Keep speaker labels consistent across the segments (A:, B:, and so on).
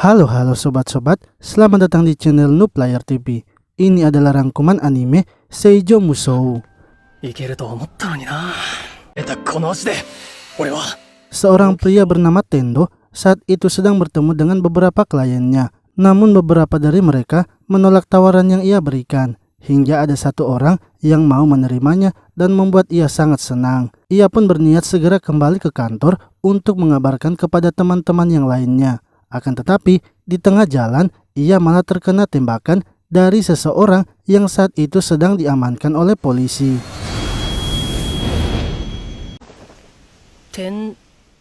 A: Halo sobat-sobat, selamat datang di channel Noob Player TV. Ini adalah rangkuman anime Seijo Musou. Seorang pria bernama Tendo saat itu sedang bertemu dengan beberapa kliennya. Namun beberapa dari mereka menolak tawaran yang ia berikan, hingga ada satu orang yang mau menerimanya dan membuat ia sangat senang. Ia pun berniat segera kembali ke kantor untuk mengabarkan kepada teman-teman yang lainnya. Akan tetapi di tengah jalan ia malah terkena tembakan dari seseorang yang saat itu sedang diamankan oleh polisi.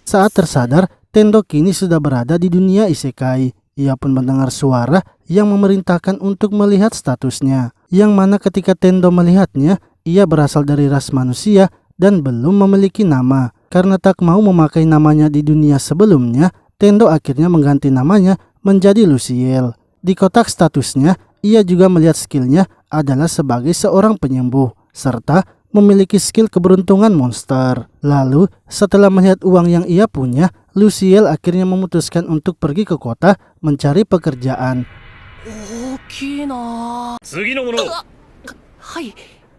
A: Saat tersadar, Tendo kini sudah berada di dunia isekai. Ia pun mendengar suara yang memerintahkan untuk melihat statusnya, yang mana ketika Tendo melihatnya, ia berasal dari ras manusia dan belum memiliki nama. Karena tak mau memakai namanya di dunia sebelumnya, Tendo akhirnya mengganti namanya menjadi Luciel. Di kotak statusnya, ia juga melihat skillnya adalah sebagai seorang penyembuh, serta memiliki skill keberuntungan monster. Lalu, setelah melihat uang yang ia punya, Luciel akhirnya memutuskan untuk pergi ke kota mencari pekerjaan.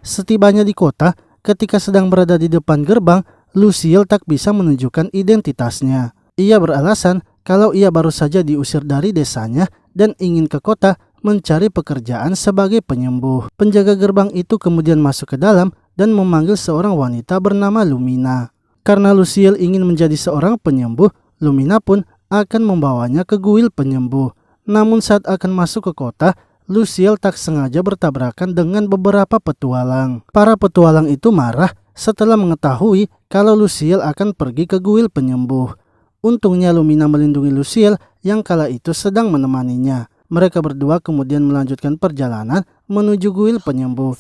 A: Setibanya di kota, ketika sedang berada di depan gerbang, Luciel tak bisa menunjukkan identitasnya. Ia beralasan kalau ia baru saja diusir dari desanya dan ingin ke kota mencari pekerjaan sebagai penyembuh. Penjaga gerbang itu kemudian masuk ke dalam dan memanggil seorang wanita bernama Lumina. Karena Luciel ingin menjadi seorang penyembuh, Lumina pun akan membawanya ke guild penyembuh. Namun saat akan masuk ke kota, Luciel tak sengaja bertabrakan dengan beberapa petualang. Para petualang itu marah setelah mengetahui kalau Luciel akan pergi ke guild penyembuh. Untungnya Lumina melindungi Luciel yang kala itu sedang menemaninya. Mereka berdua kemudian melanjutkan perjalanan menuju guild penyembuh.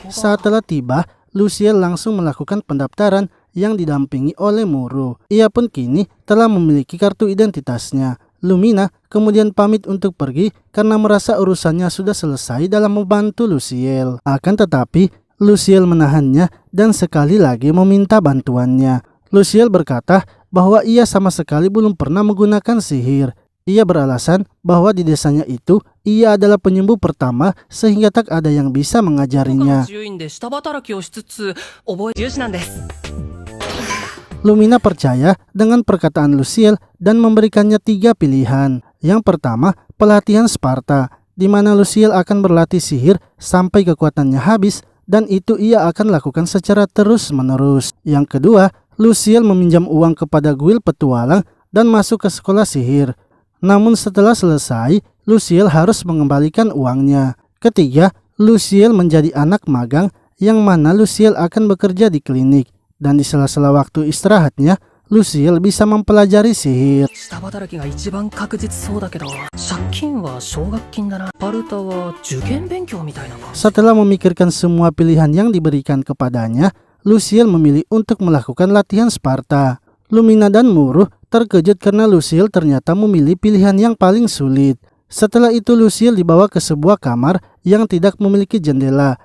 A: Saat telah tiba, Luciel langsung melakukan pendaftaran yang didampingi oleh Muro. Ia pun kini telah memiliki kartu identitasnya. Lumina kemudian pamit untuk pergi karena merasa urusannya sudah selesai dalam membantu Luciel. Akan tetapi Luciel menahannya dan sekali lagi meminta bantuannya. Luciel berkata bahwa ia sama sekali belum pernah menggunakan sihir. Ia beralasan bahwa di desanya itu ia adalah penyembuh pertama sehingga tak ada yang bisa mengajarinya. Lumina percaya dengan perkataan Luciel dan memberikannya 3 pilihan. Yang pertama, pelatihan Sparta, di mana Luciel akan berlatih sihir sampai kekuatannya habis, dan itu ia akan lakukan secara terus-menerus. Yang kedua, Luciel meminjam uang kepada guild petualang dan masuk ke sekolah sihir. Namun setelah selesai, Luciel harus mengembalikan uangnya. Ketiga, Luciel menjadi anak magang, yang mana Luciel akan bekerja di klinik. Dan di sela-sela waktu istirahatnya, Luciel bisa mempelajari sihir. Setelah memikirkan semua pilihan yang diberikan kepadanya, Luciel memilih untuk melakukan latihan Sparta. Lumina dan Muro terkejut karena Luciel ternyata memilih pilihan yang paling sulit. Setelah itu Luciel dibawa ke sebuah kamar yang tidak memiliki jendela.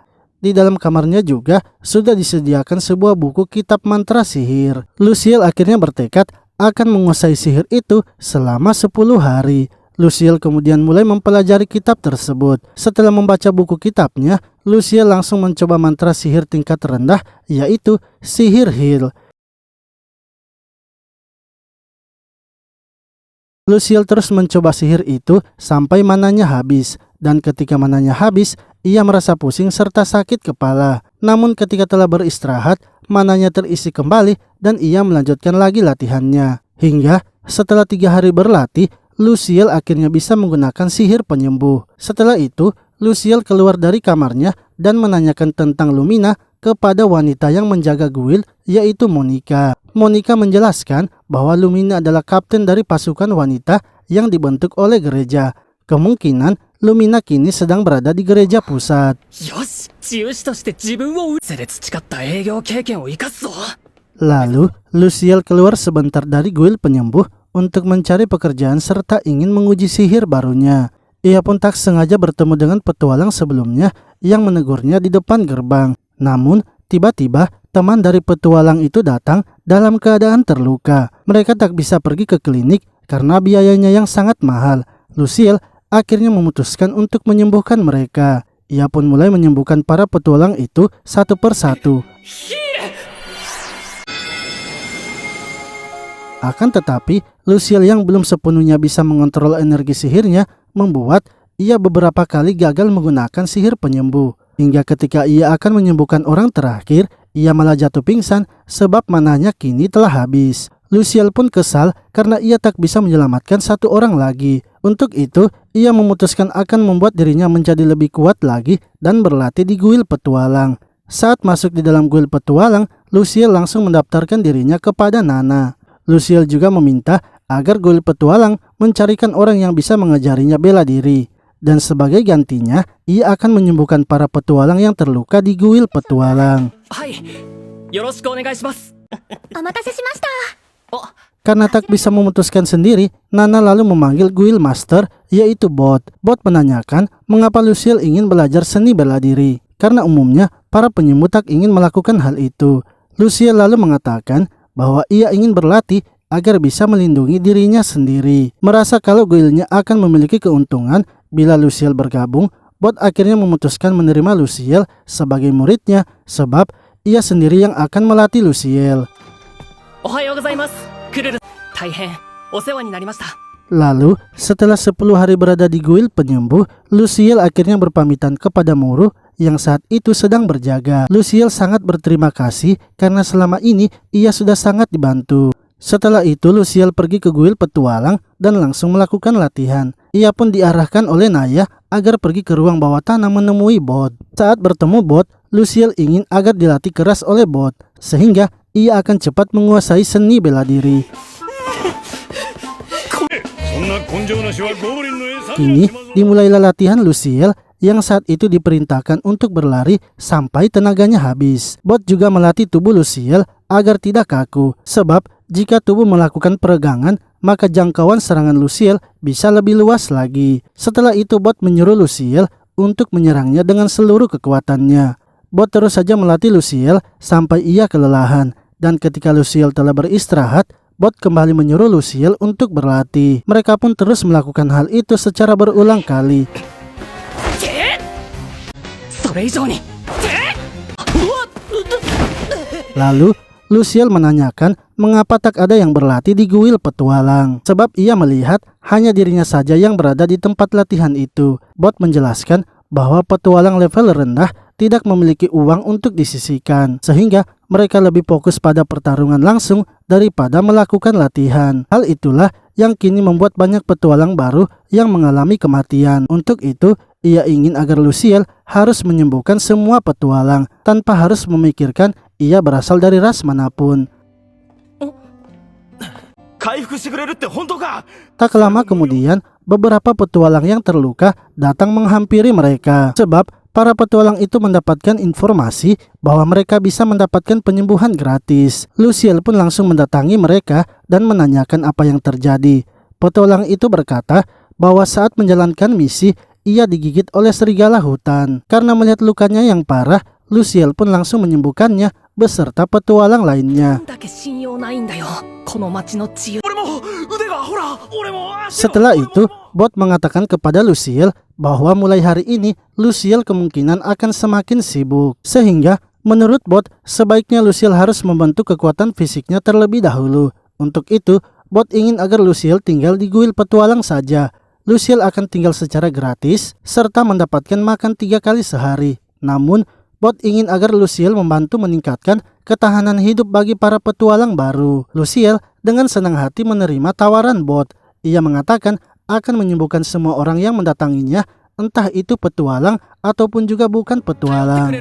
A: Di dalam kamarnya juga sudah disediakan sebuah buku kitab mantra sihir. Luciel akhirnya bertekad akan menguasai sihir itu selama 10 hari. Luciel kemudian mulai mempelajari kitab tersebut. Setelah membaca buku kitabnya, Luciel langsung mencoba mantra sihir tingkat rendah, yaitu sihir heal. Luciel terus mencoba sihir itu sampai mananya habis. Dan ketika mananya habis, ia merasa pusing serta sakit kepala. Namun ketika telah beristirahat, mananya terisi kembali dan ia melanjutkan lagi latihannya. Hingga setelah 3 hari berlatih, Luciel akhirnya bisa menggunakan sihir penyembuh. Setelah itu, Luciel keluar dari kamarnya dan menanyakan tentang Lumina kepada wanita yang menjaga guild, yaitu Monica. Monica menjelaskan bahwa Lumina adalah kapten dari pasukan wanita yang dibentuk oleh gereja. Kemungkinan Lumina kini sedang berada di gereja pusat. Lalu, Luciel keluar sebentar dari guild penyembuh untuk mencari pekerjaan serta ingin menguji sihir barunya. Ia pun tak sengaja bertemu dengan petualang sebelumnya yang menegurnya di depan gerbang. Namun, tiba-tiba teman dari petualang itu datang dalam keadaan terluka. Mereka tak bisa pergi ke klinik karena biayanya yang sangat mahal. Lucille akhirnya memutuskan untuk menyembuhkan mereka. Ia pun mulai menyembuhkan para petualang itu satu persatu. Akan tetapi, Lucille yang belum sepenuhnya bisa mengontrol energi sihirnya membuat ia beberapa kali gagal menggunakan sihir penyembuh. Hingga ketika ia akan menyembuhkan orang terakhir, ia malah jatuh pingsan sebab mananya kini telah habis. Lucille pun kesal karena ia tak bisa menyelamatkan satu orang lagi. Untuk itu, ia memutuskan akan membuat dirinya menjadi lebih kuat lagi dan berlatih di guild petualang. Saat masuk di dalam guild petualang, Lucille langsung mendaftarkan dirinya kepada Nana. Lucille juga meminta agar guild petualang mencarikan orang yang bisa mengajarinya bela diri. Dan sebagai gantinya, ia akan menyembuhkan para petualang yang terluka di guild petualang. Karena tak bisa memutuskan sendiri, Nana lalu memanggil guild master, yaitu Bot. Bot menanyakan mengapa Lucille ingin belajar seni bela diri. Karena umumnya, para penyembuh tak ingin melakukan hal itu. Lucille lalu mengatakan bahwa ia ingin berlatih agar bisa melindungi dirinya sendiri. Merasa kalau guildnya akan memiliki keuntungan bila Lucille bergabung, Bot akhirnya memutuskan menerima Lucille sebagai muridnya sebab ia sendiri yang akan melatih Lucille. Lalu, setelah 10 hari berada di guild penyembuh, Lucille akhirnya berpamitan kepada Muru yang saat itu sedang berjaga. Lucille sangat berterima kasih karena selama ini ia sudah sangat dibantu. Setelah itu, Lucille pergi ke guild petualang dan langsung melakukan latihan. Ia pun diarahkan oleh Naya agar pergi ke ruang bawah tanah menemui Bot. Saat bertemu Bot, Lucille ingin agar dilatih keras oleh Bot, sehingga ia akan cepat menguasai seni bela diri. Kini dimulailah latihan Lucille yang saat itu diperintahkan untuk berlari sampai tenaganya habis. Bot juga melatih tubuh Lucille agar tidak kaku, sebab jika tubuh melakukan peregangan, maka jangkauan serangan Lucille bisa lebih luas lagi. Setelah itu Bot menyuruh Lucille untuk menyerangnya dengan seluruh kekuatannya. Bot terus saja melatih Lucille sampai ia kelelahan. Dan ketika Lucille telah beristirahat, Bot kembali menyuruh Lucille untuk berlatih. Mereka pun terus melakukan hal itu secara berulang kali. Lalu, Lucille menanyakan mengapa tak ada yang berlatih di guild petualang. Sebab ia melihat hanya dirinya saja yang berada di tempat latihan itu. Bot menjelaskan bahwa petualang level rendah tidak memiliki uang untuk disisihkan, sehingga mereka lebih fokus pada pertarungan langsung daripada melakukan latihan. Hal itulah yang kini membuat banyak petualang baru yang mengalami kematian. Untuk itu, ia ingin agar Lucille harus menyembuhkan semua petualang tanpa harus memikirkan ia berasal dari ras manapun. Tak lama kemudian, beberapa petualang yang terluka datang menghampiri mereka. Sebab para petualang itu mendapatkan informasi bahwa mereka bisa mendapatkan penyembuhan gratis. Lucille pun langsung mendatangi mereka dan menanyakan apa yang terjadi. Petualang itu berkata bahwa saat menjalankan misi, ia digigit oleh serigala hutan. Karena melihat lukanya yang parah, Lucille pun langsung menyembuhkannya beserta petualang lainnya. Setelah itu, Bot mengatakan kepada Lucille bahwa mulai hari ini Lucille kemungkinan akan semakin sibuk. Sehingga menurut Bot, sebaiknya Lucille harus membentuk kekuatan fisiknya terlebih dahulu. Untuk itu, Bot ingin agar Lucille tinggal di guild petualang saja. Lucille akan tinggal secara gratis serta mendapatkan makan 3 kali sehari. Namun, Bot ingin agar Lucille membantu meningkatkan ketahanan hidup bagi para petualang baru. Lucille dengan senang hati menerima tawaran Bot. Ia mengatakan akan menyembuhkan semua orang yang mendatanginya, entah itu petualang ataupun juga bukan petualang.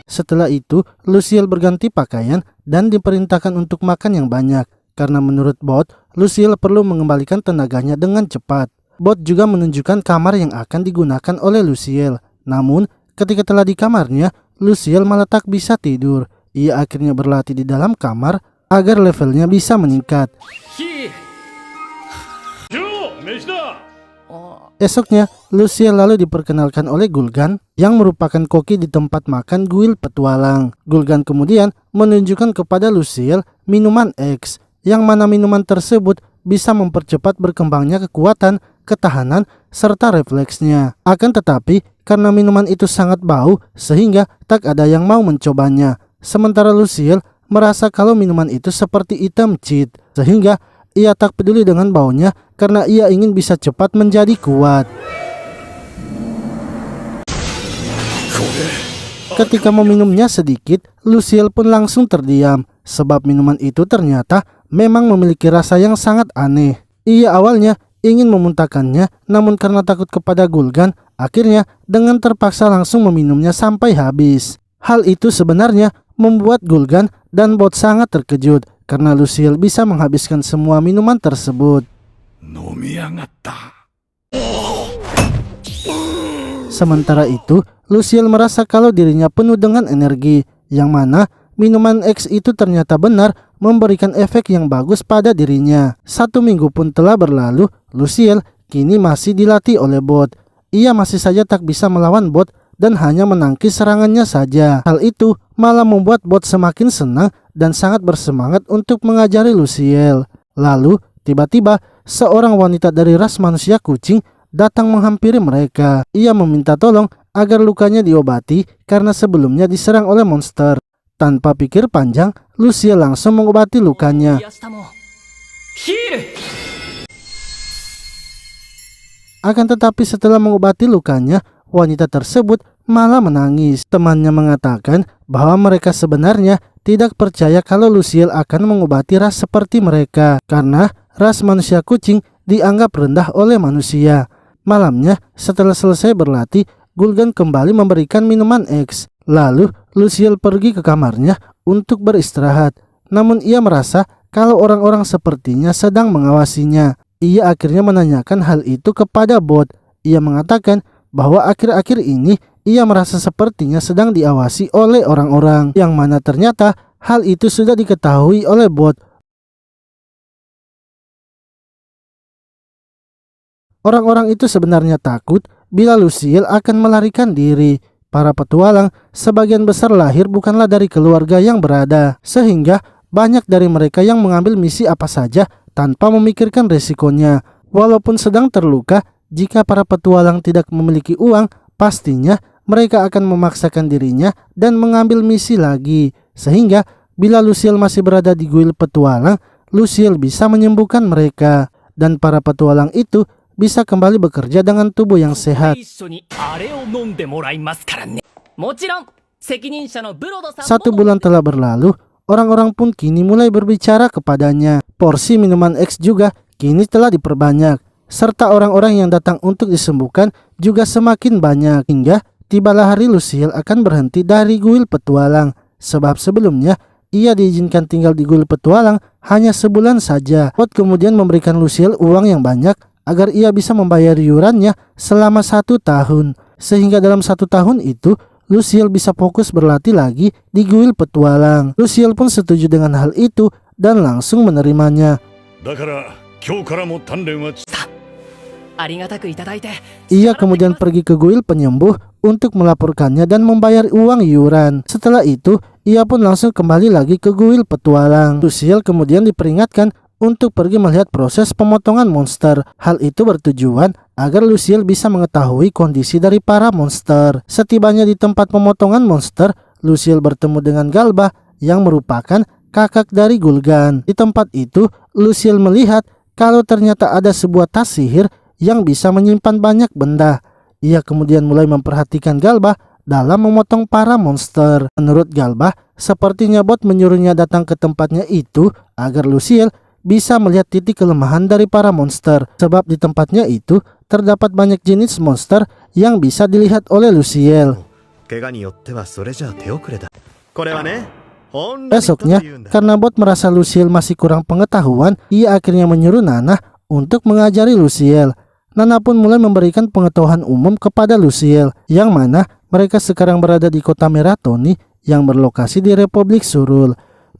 A: Setelah itu, Lucille berganti pakaian dan diperintahkan untuk makan yang banyak. Karena menurut Bot, Lucille perlu mengembalikan tenaganya dengan cepat. Bot juga menunjukkan kamar yang akan digunakan oleh Lucille. Namun, ketika telah di kamarnya, Lucille malah tak bisa tidur. Ia akhirnya berlatih di dalam kamar agar levelnya bisa meningkat. Esoknya, Luciel lalu diperkenalkan oleh Gul'gan yang merupakan koki di tempat makan guild petualang. Gul'gan kemudian menunjukkan kepada Luciel minuman X, yang mana minuman tersebut bisa mempercepat berkembangnya kekuatan, ketahanan, serta refleksnya. Akan tetapi, karena minuman itu sangat bau, sehingga tak ada yang mau mencobanya. Sementara Luciel merasa kalau minuman itu seperti item cheat, sehingga ia tak peduli dengan baunya karena ia ingin bisa cepat menjadi kuat. Ketika meminumnya sedikit, Luciel pun langsung terdiam, sebab minuman itu ternyata memang memiliki rasa yang sangat aneh. Ia awalnya ingin memuntahkannya, namun karena takut kepada Gul'gan, akhirnya dengan terpaksa langsung meminumnya sampai habis. Hal itu sebenarnya membuat Gul'gan dan bot sangat terkejut karena Luciel bisa menghabiskan semua minuman tersebut. Sementara itu, Luciel merasa kalau dirinya penuh dengan energi, yang mana minuman X itu ternyata benar memberikan efek yang bagus pada dirinya. 1 minggu pun telah berlalu, Luciel kini masih dilatih oleh bot. Ia masih saja tak bisa melawan bot dan hanya menangkis serangannya saja. Hal itu malah membuat bot semakin senang dan sangat bersemangat untuk mengajari Luciel. Lalu, tiba-tiba seorang wanita dari ras manusia kucing datang menghampiri mereka. Ia meminta tolong agar lukanya diobati karena sebelumnya diserang oleh monster. Tanpa pikir panjang, Luciel langsung mengobati lukanya. Akan tetapi setelah mengobati lukanya, wanita tersebut malah menangis. Temannya mengatakan bahwa mereka sebenarnya tidak percaya kalau Luciel akan mengobati ras seperti mereka, karena ras manusia kucing dianggap rendah oleh manusia. Malamnya, setelah selesai berlatih, Gul'gan kembali memberikan minuman X. Lalu, Luciel pergi ke kamarnya untuk beristirahat. Namun ia merasa kalau orang-orang sepertinya sedang mengawasinya. Ia akhirnya menanyakan hal itu kepada bot. Ia mengatakan bahwa akhir-akhir ini ia merasa sepertinya sedang diawasi oleh orang-orang, yang mana ternyata hal itu sudah diketahui oleh bot. Orang-orang itu sebenarnya takut bila Luciel akan melarikan diri. Para petualang sebagian besar lahir bukanlah dari keluarga yang berada, sehingga banyak dari mereka yang mengambil misi apa saja tanpa memikirkan resikonya. Walaupun sedang terluka, jika para petualang tidak memiliki uang, pastinya mereka akan memaksakan dirinya dan mengambil misi lagi. Sehingga bila Luciel masih berada di guild petualang, Luciel bisa menyembuhkan mereka, dan para petualang itu bisa kembali bekerja dengan tubuh yang sehat. 1 bulan telah berlalu, orang-orang pun kini mulai berbicara kepadanya. Porsi minuman X juga kini telah diperbanyak, serta orang-orang yang datang untuk disembuhkan juga semakin banyak, hingga tibalah hari Luciel akan berhenti dari guild petualang, sebab sebelumnya ia diizinkan tinggal di guild petualang hanya sebulan saja. Bot kemudian memberikan Luciel uang yang banyak agar ia bisa membayar iurannya selama 1 tahun, sehingga dalam 1 tahun itu Luciel bisa fokus berlatih lagi di guild petualang. Luciel pun setuju dengan hal itu dan langsung menerimanya. Ia kemudian pergi ke guild penyembuh untuk melaporkannya dan membayar uang iuran. Setelah itu, ia pun langsung kembali lagi ke guild petualang. Luciel kemudian diperingatkan untuk pergi melihat proses pemotongan monster. Hal itu bertujuan agar Luciel bisa mengetahui kondisi dari para monster. Setibanya di tempat pemotongan monster, Luciel bertemu dengan Galba yang merupakan kakak dari Gul'gan. Di tempat itu, Luciel melihat kalau ternyata ada sebuah tas sihir yang bisa menyimpan banyak benda. Ia kemudian mulai memperhatikan Galba dalam memotong para monster. Menurut Galba, sepertinya bot menyuruhnya datang ke tempatnya itu agar Luciel bisa melihat titik kelemahan dari para monster, sebab di tempatnya itu terdapat banyak jenis monster yang bisa dilihat oleh Luciel. Esoknya, karena bot merasa Luciel masih kurang pengetahuan, ia akhirnya menyuruh Nana untuk mengajari Luciel. Nana pun mulai memberikan pengetahuan umum kepada Luciel, yang mana mereka sekarang berada di kota Meratoni yang berlokasi di Republik Surul.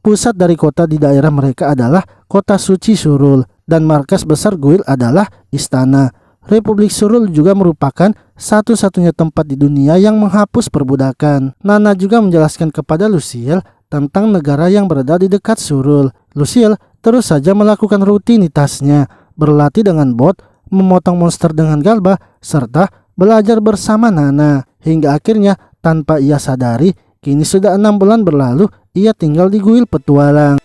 A: Pusat dari kota di daerah mereka adalah kota suci Surul, dan markas besar guild adalah istana. Republik Surul juga merupakan satu-satunya tempat di dunia yang menghapus perbudakan. Nana juga menjelaskan kepada Luciel tentang negara yang berada di dekat Surul. Luciel terus saja melakukan rutinitasnya, berlatih dengan bot, memotong monster dengan Galba, serta belajar bersama Nana. Hingga akhirnya tanpa ia sadari, kini sudah 6 bulan berlalu, ia tinggal di kuil petualang.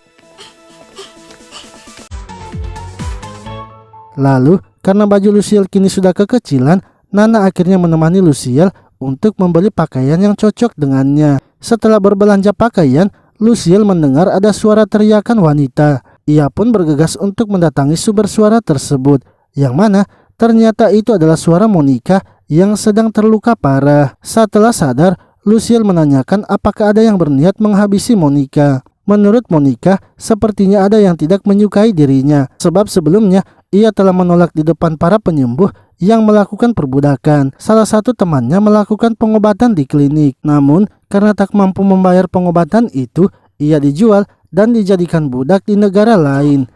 A: Lalu, karena baju Luciel kini sudah kekecilan, Nana akhirnya menemani Luciel untuk membeli pakaian yang cocok dengannya. Setelah berbelanja pakaian, Luciel mendengar ada suara teriakan wanita. Ia pun bergegas untuk mendatangi sumber suara tersebut, yang mana ternyata itu adalah suara Monica yang sedang terluka parah. Setelah sadar, Luciel menanyakan apakah ada yang berniat menghabisi Monica. Menurut Monica, sepertinya ada yang tidak menyukai dirinya, sebab sebelumnya ia telah menolak di depan para penyembuh yang melakukan perbudakan. Salah satu temannya melakukan pengobatan di klinik. Namun, karena tak mampu membayar pengobatan itu, ia dijual dan dijadikan budak di negara lain.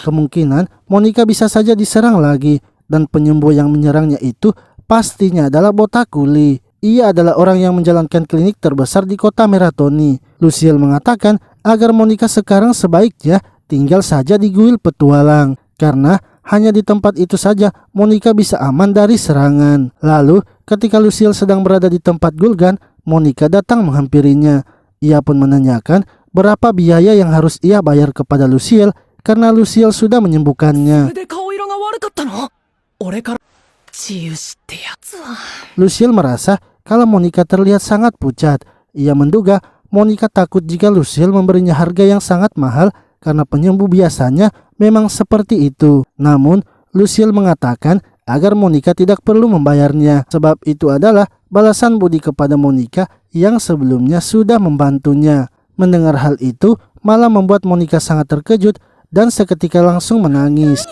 A: Kemungkinan Monica bisa saja diserang lagi, dan penyembuh yang menyerangnya itu pastinya adalah Botakuli. Ia adalah orang yang menjalankan klinik terbesar di kota Meratoni. Luciel mengatakan agar Monica sekarang sebaiknya tinggal saja di kuil petualang, karena hanya di tempat itu saja Monica bisa aman dari serangan. Lalu ketika Luciel sedang berada di tempat Gulgan, Monica datang menghampirinya. Ia pun menanyakan berapa biaya yang harus ia bayar kepada Luciel karena Luciel sudah menyembuhkannya. Luciel merasa kalau Monica terlihat sangat pucat. Ia menduga Monica takut jika Luciel memberinya harga yang sangat mahal karena penyembuh biasanya memang seperti itu. Namun Luciel mengatakan agar Monica tidak perlu membayarnya, sebab itu adalah balasan budi kepada Monica yang sebelumnya sudah membantunya. Mendengar hal itu malah membuat Monica sangat terkejut dan seketika langsung menangis.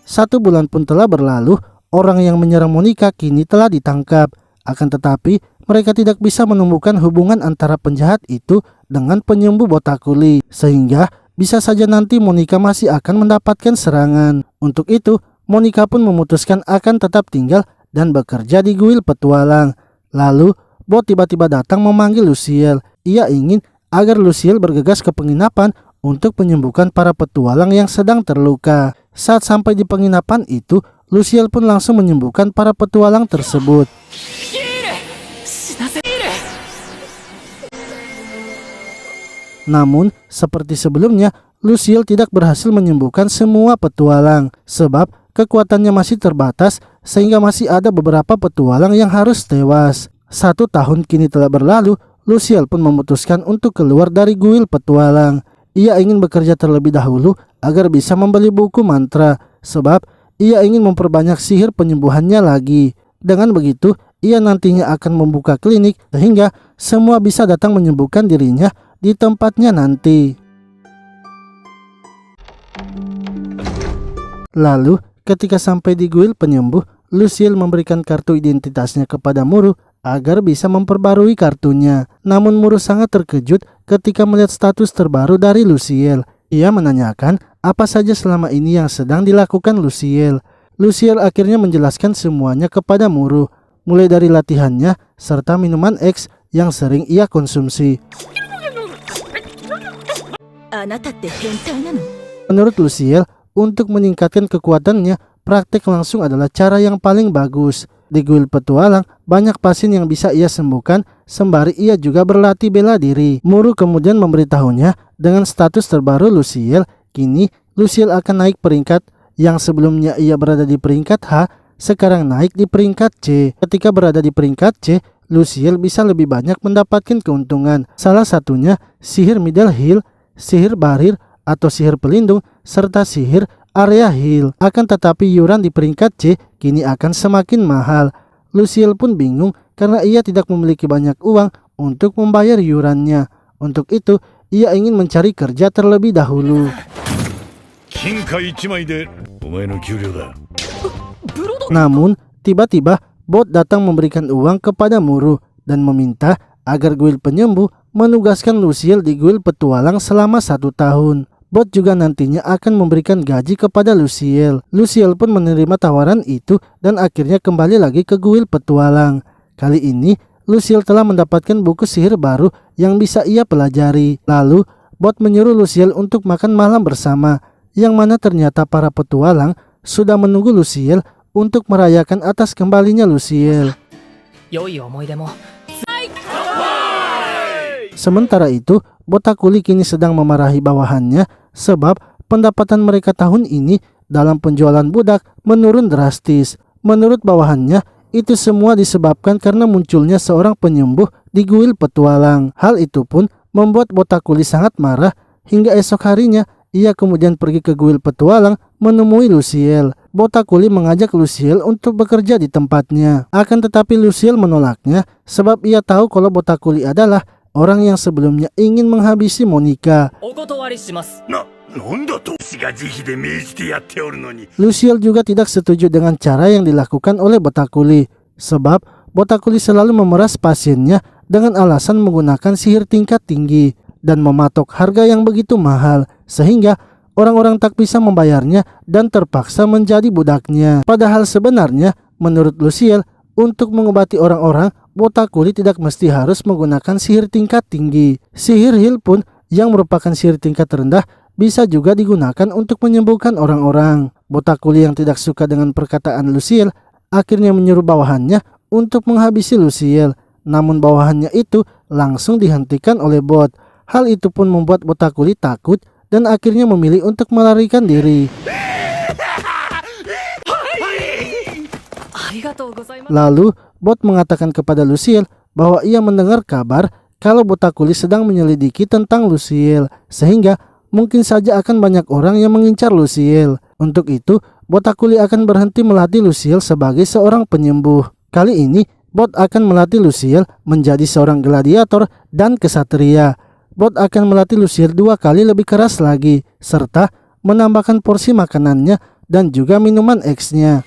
A: 1 bulan pun telah berlalu, orang yang menyerang Monica kini telah ditangkap. Akan tetapi, mereka tidak bisa menemukan hubungan antara penjahat itu dengan penyembuh Botakuli, sehingga bisa saja nanti Monica masih akan mendapatkan serangan. Untuk itu, Monica pun memutuskan akan tetap tinggal dan bekerja di kuil petualang. Lalu, Bot tiba-tiba datang memanggil Luciel. Ia ingin agar Luciel bergegas ke penginapan untuk menyembuhkan para petualang yang sedang terluka. Saat sampai di penginapan itu, Luciel pun langsung menyembuhkan para petualang tersebut. Namun, seperti sebelumnya, Luciel tidak berhasil menyembuhkan semua petualang, sebab kekuatannya masih terbatas sehingga masih ada beberapa petualang yang harus tewas. 1 tahun kini telah berlalu, Luciel pun memutuskan untuk keluar dari kuil petualang. Ia ingin bekerja terlebih dahulu agar bisa membeli buku mantra, sebab ia ingin memperbanyak sihir penyembuhannya lagi. Dengan begitu, ia nantinya akan membuka klinik sehingga semua bisa datang menyembuhkan dirinya di tempatnya nanti. Lalu, ketika sampai di kuil penyembuh, Luciel memberikan kartu identitasnya kepada Muru agar bisa memperbarui kartunya. Namun Muru sangat terkejut ketika melihat status terbaru dari Luciel. Ia menanyakan apa saja selama ini yang sedang dilakukan Luciel. Luciel akhirnya menjelaskan semuanya kepada Muru, mulai dari latihannya serta minuman X yang sering ia konsumsi. Menurut Luciel, untuk meningkatkan kekuatannya, praktek langsung adalah cara yang paling bagus. Di kuil petualang, banyak pasien yang bisa ia sembuhkan, sembari ia juga berlatih bela diri. Muru kemudian memberitahunya dengan status terbaru Luciel, kini Luciel akan naik peringkat. Yang sebelumnya ia berada di peringkat H, sekarang naik di peringkat C. Ketika berada di peringkat C, Luciel bisa lebih banyak mendapatkan keuntungan. Salah satunya sihir middle heal, sihir barir atau sihir pelindung, serta sihir area heal. Akan tetapi iuran di peringkat C kini akan semakin mahal. Luciel pun bingung karena ia tidak memiliki banyak uang untuk membayar iurannya. Untuk itu, ia ingin mencari kerja terlebih dahulu. Namun, tiba-tiba Bot datang memberikan uang kepada Muru dan meminta agar kuil penyembuh menugaskan Lucille di kuil petualang selama 1 tahun. Bot juga nantinya akan memberikan gaji kepada Lucille. Lucille pun menerima tawaran itu dan akhirnya kembali lagi ke kuil petualang. Kali ini Lucille telah mendapatkan buku sihir baru yang bisa ia pelajari. Lalu Bot menyuruh Lucille untuk makan malam bersama, yang mana ternyata para petualang sudah menunggu Lucille untuk merayakan atas kembalinya Lucille. Sementara itu, Botakuli kini sedang memarahi bawahannya sebab pendapatan mereka tahun ini dalam penjualan budak menurun drastis. Menurut bawahannya, itu semua disebabkan karena munculnya seorang penyembuh di kuil petualang. Hal itu pun membuat Botakuli sangat marah hingga esok harinya ia kemudian pergi ke kuil petualang menemui Lucille. Botakuli mengajak Lucille untuk bekerja di tempatnya. Akan tetapi Lucille menolaknya sebab ia tahu kalau Botakuli adalah orang yang sebelumnya ingin menghabisi Monica. Lucille juga tidak setuju dengan cara yang dilakukan oleh Botakuli sebab Botakuli selalu memeras pasiennya dengan alasan menggunakan sihir tingkat tinggi dan mematok harga yang begitu mahal sehingga orang-orang tak bisa membayarnya dan terpaksa menjadi budaknya. Padahal sebenarnya menurut Lucille, untuk mengobati orang-orang, Botakuli tidak mesti harus menggunakan sihir tingkat tinggi. Sihir heal pun yang merupakan sihir tingkat rendah bisa juga digunakan untuk menyembuhkan orang-orang. Botakuli yang tidak suka dengan perkataan Lucille akhirnya menyuruh bawahannya untuk menghabisi Lucille. Namun bawahannya itu langsung dihentikan oleh Bot. Hal itu pun membuat Botakuli takut dan akhirnya memilih untuk melarikan diri. Lalu Bot mengatakan kepada Lucille bahwa ia mendengar kabar kalau Botakuli sedang menyelidiki tentang Lucille, sehingga mungkin saja akan banyak orang yang mengincar Lucille. Untuk itu, Botakuli akan berhenti melatih Lucille sebagai seorang penyembuh. Kali ini, Bot akan melatih Lucille menjadi seorang gladiator dan kesatria. Bot akan melatih Lucille 2 kali lebih keras lagi, serta menambahkan porsi makanannya dan juga minuman X-nya.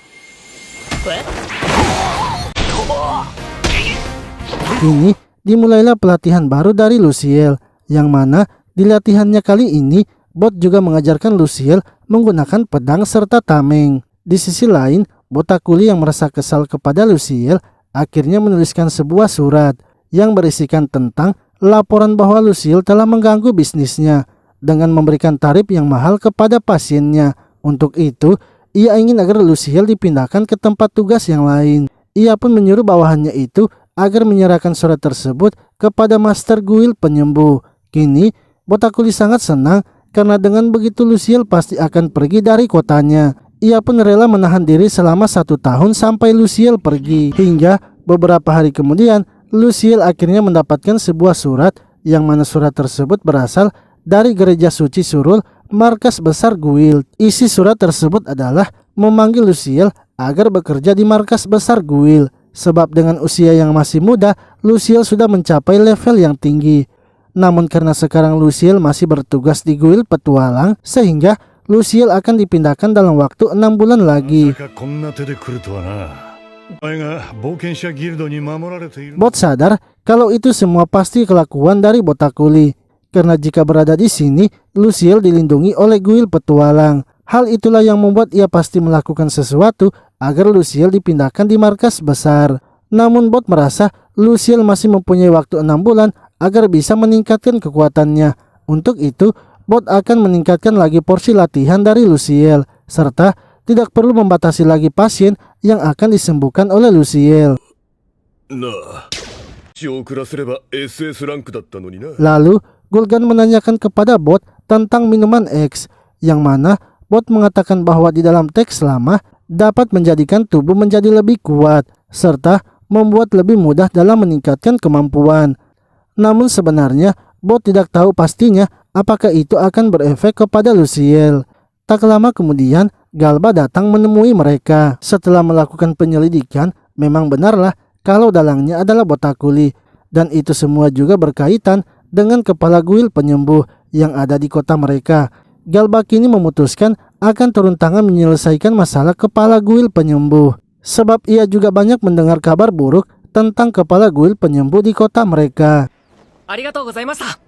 A: Kini dimulailah pelatihan baru dari Lucille, yang mana di latihannya kali ini Bot juga mengajarkan Lucille menggunakan pedang serta tameng. Di sisi lain, Botakuli yang merasa kesal kepada Lucille akhirnya menuliskan sebuah surat yang berisikan tentang laporan bahwa Lucille telah mengganggu bisnisnya dengan memberikan tarif yang mahal kepada pasiennya. Untuk itu, ia ingin agar Lucille dipindahkan ke tempat tugas yang lain. Ia pun menyuruh bawahannya itu agar menyerahkan surat tersebut kepada Master Guild penyembuh. Kini, Botakuli sangat senang karena dengan begitu Lucille pasti akan pergi dari kotanya. Ia pun rela menahan diri selama 1 tahun sampai Lucille pergi. Hingga beberapa hari kemudian, Lucille akhirnya mendapatkan sebuah surat yang mana surat tersebut berasal dari gereja suci Surul, markas besar Guild. Isi surat tersebut adalah memanggil Lucille agar bekerja di markas besar Guild. Sebab dengan usia yang masih muda, Lucille sudah mencapai level yang tinggi. Namun karena sekarang Lucille masih bertugas di Guild petualang, sehingga Lucille akan dipindahkan dalam waktu 6 bulan lagi. Bot sadar kalau itu semua pasti kelakuan dari Botakuli. Karena jika berada di sini, Lucille dilindungi oleh Guild petualang. Hal itulah yang membuat ia pasti melakukan sesuatu agar Lucille dipindahkan di markas besar. Namun Bot merasa Lucille masih mempunyai waktu 6 bulan agar bisa meningkatkan kekuatannya. Untuk itu, Bot akan meningkatkan lagi porsi latihan dari Lucille, serta tidak perlu membatasi lagi pasien yang akan disembuhkan oleh Lucille. Lalu, Gulgan menanyakan kepada Bot tentang minuman X, yang mana Bot mengatakan bahwa di dalam teks lama dapat menjadikan tubuh menjadi lebih kuat, serta membuat lebih mudah dalam meningkatkan kemampuan. Namun sebenarnya, Bot tidak tahu pastinya apakah itu akan berefek kepada Lucille. Tak lama kemudian, Galba datang menemui mereka. Setelah melakukan penyelidikan, memang benarlah kalau dalangnya adalah Botakuli. Dan itu semua juga berkaitan dengan kepala Guild penyembuh yang ada di kota mereka. Galba kini memutuskan akan turun tangan menyelesaikan masalah kepala Guild penyembuh. Sebab ia juga banyak mendengar kabar buruk tentang kepala Guild penyembuh di kota mereka.
B: ありがとうございました。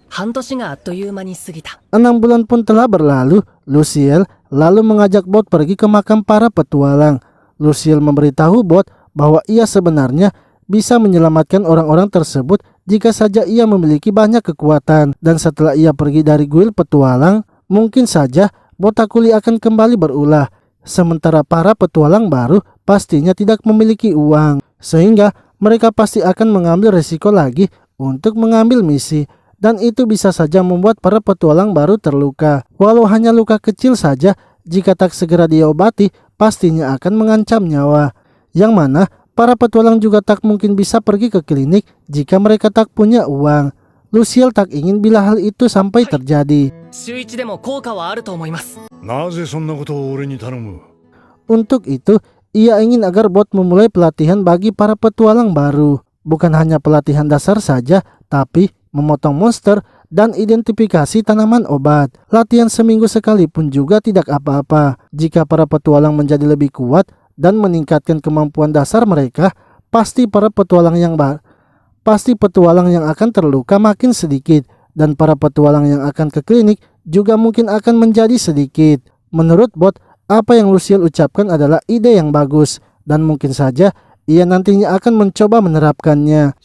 B: 半年があっという間に過ぎた。
A: 6 bulan pun telah berlalu. Luciel lalu mengajak Bot pergi ke makam para petualang. Luciel memberitahu Bot bahwa ia sebenarnya bisa menyelamatkan orang-orang tersebut jika saja ia memiliki banyak kekuatan. Dan setelah ia pergi dari guild petualang, mungkin saja Botakuli akan kembali berulah. Sementara para petualang baru pastinya tidak memiliki uang, sehingga mereka pasti akan mengambil resiko lagi untuk mengambil misi. Dan itu bisa saja membuat para petualang baru terluka. Walau hanya luka kecil saja, jika tak segera diobati, pastinya akan mengancam nyawa. Yang mana para petualang juga tak mungkin bisa pergi ke klinik jika mereka tak punya uang. Luciel tak ingin bila hal itu sampai terjadi. Untuk itu, ia ingin agar Bot memulai pelatihan bagi para petualang baru. Bukan hanya pelatihan dasar saja, tapi memotong monster dan identifikasi tanaman obat. Latihan seminggu sekali pun juga tidak apa-apa. Jika para petualang menjadi lebih kuat dan meningkatkan kemampuan dasar mereka, pasti petualang yang akan terluka makin sedikit, dan para petualang yang akan ke klinik juga mungkin akan menjadi sedikit. Menurut Bot, apa yang Luciel ucapkan adalah ide yang bagus, dan mungkin saja ia nantinya akan mencoba menerapkannya.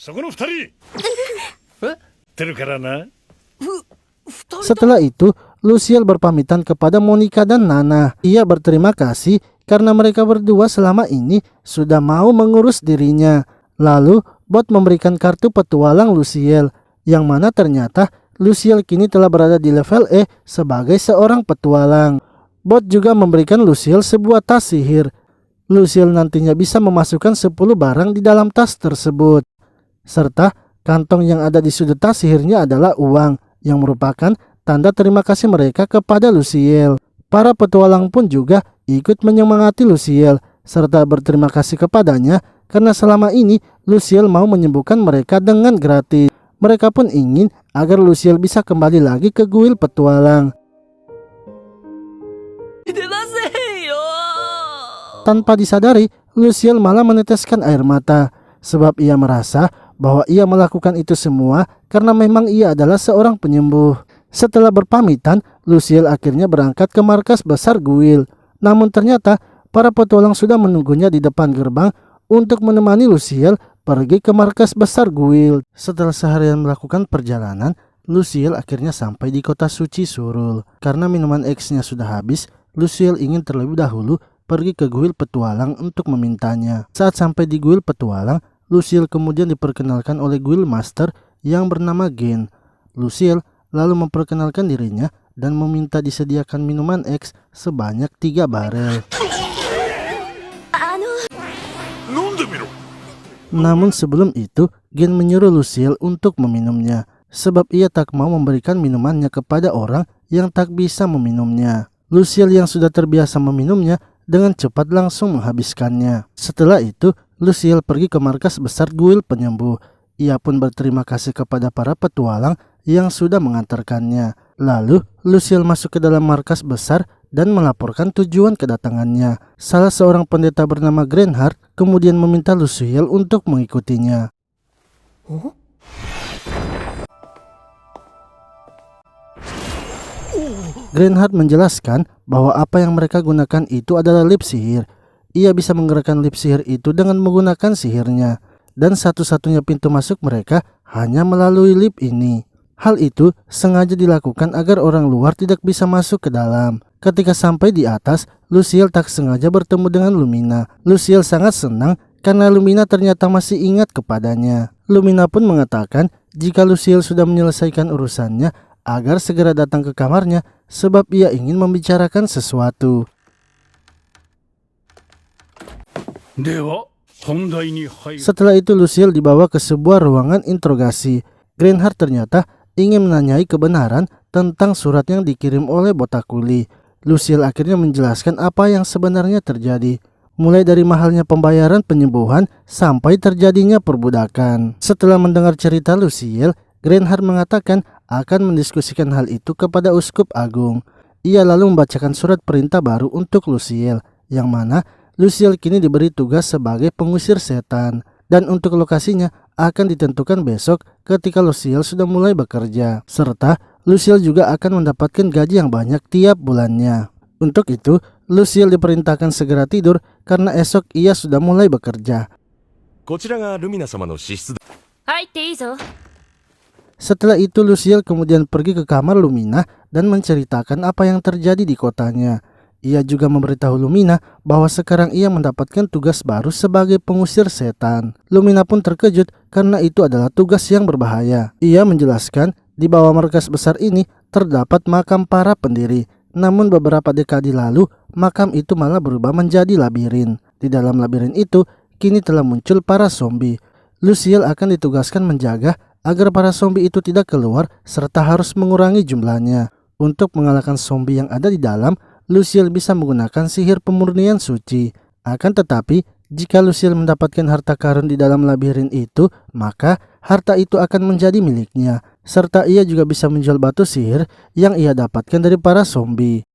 A: Setelah itu, Luciel berpamitan kepada Monica dan Nana. Ia berterima kasih karena mereka berdua selama ini sudah mau mengurus dirinya. Lalu, Bot memberikan kartu petualang Luciel, yang mana ternyata Luciel kini telah berada di level E sebagai seorang petualang. Bot juga memberikan Luciel sebuah tas sihir. Luciel nantinya bisa memasukkan 10 barang di dalam tas tersebut. Serta kantong yang ada di sudut tas sihirnya adalah uang, yang merupakan tanda terima kasih mereka kepada Luciel. Para petualang pun juga ikut menyemangati Luciel, serta berterima kasih kepadanya karena selama ini Luciel mau menyembuhkan mereka dengan gratis. Mereka pun ingin agar Luciel bisa kembali lagi ke guild petualang. Tanpa disadari, Luciel malah meneteskan air mata, sebab ia merasa bahwa ia melakukan itu semua karena memang ia adalah seorang penyembuh. Setelah berpamitan, Luciel akhirnya berangkat ke markas besar guild. Namun ternyata para petualang sudah menunggunya di depan gerbang untuk menemani Luciel pergi ke markas besar guild. Setelah seharian melakukan perjalanan, Luciel akhirnya sampai di kota suci Surul. Karena minuman X-nya sudah habis, Luciel ingin terlebih dahulu pergi ke guild petualang untuk memintanya. Saat sampai di guild petualang, Luciel kemudian diperkenalkan oleh guild master yang bernama Gen. Luciel lalu memperkenalkan dirinya dan meminta disediakan minuman X sebanyak 3 barel. Namun sebelum itu, Gen menyuruh Luciel untuk meminumnya, sebab ia tak mau memberikan minumannya kepada orang yang tak bisa meminumnya. Luciel yang sudah terbiasa meminumnya dengan cepat langsung menghabiskannya. Setelah itu, Luciel pergi ke markas besar guild penyembuh. Ia pun berterima kasih kepada para petualang yang sudah mengantarkannya. Lalu, Luciel masuk ke dalam markas besar dan melaporkan tujuan kedatangannya. Salah seorang pendeta bernama Greenheart kemudian meminta Luciel untuk mengikutinya. Greenheart menjelaskan bahwa apa yang mereka gunakan itu adalah lip sihir. Ia bisa menggerakkan lip sihir itu dengan menggunakan sihirnya, dan satu-satunya pintu masuk mereka hanya melalui lip ini. Hal itu sengaja dilakukan agar orang luar tidak bisa masuk ke dalam. Ketika sampai di atas, Luciel tak sengaja bertemu dengan Lumina. Luciel sangat senang karena Lumina ternyata masih ingat kepadanya. Lumina pun mengatakan jika Luciel sudah menyelesaikan urusannya agar segera datang ke kamarnya sebab ia ingin membicarakan sesuatu. Setelah itu Luciel dibawa ke sebuah ruangan interogasi. Greenheart ternyata ingin menanyai kebenaran tentang surat yang dikirim oleh Botakuli. Luciel akhirnya menjelaskan apa yang sebenarnya terjadi, mulai dari mahalnya pembayaran penyembuhan sampai terjadinya perbudakan. Setelah mendengar cerita Luciel, Greenheart mengatakan akan mendiskusikan hal itu kepada Uskup Agung. Ia lalu membacakan surat perintah baru untuk Luciel, yang mana Luciel kini diberi tugas sebagai pengusir setan. dan untuk lokasinya akan ditentukan besok ketika Lucille sudah mulai bekerja, serta Lucille juga akan mendapatkan gaji yang banyak tiap bulannya. Untuk itu, Lucille diperintahkan segera tidur karena esok ia sudah mulai bekerja.
C: こちらがルミナ様の資質だ。
D: 入っていいぞ。
A: Setelah itu Lucille kemudian pergi ke kamar Lumina dan menceritakan apa yang terjadi di kotanya. Ia juga memberitahu Lumina bahwa sekarang ia mendapatkan tugas baru sebagai pengusir setan. Lumina pun terkejut karena itu adalah tugas yang berbahaya. Ia menjelaskan di bawah markas besar ini terdapat makam para pendiri. Namun beberapa dekade lalu makam itu malah berubah menjadi labirin. Di dalam labirin itu kini telah muncul para zombie. Lucille akan ditugaskan menjaga agar para zombie itu tidak keluar serta harus mengurangi jumlahnya. Untuk mengalahkan zombie yang ada di dalam, Lucille bisa menggunakan sihir pemurnian suci. Akan tetapi, jika Lucille mendapatkan harta karun di dalam labirin itu, maka harta itu akan menjadi miliknya. Serta ia juga bisa menjual batu sihir yang ia dapatkan dari para zombie.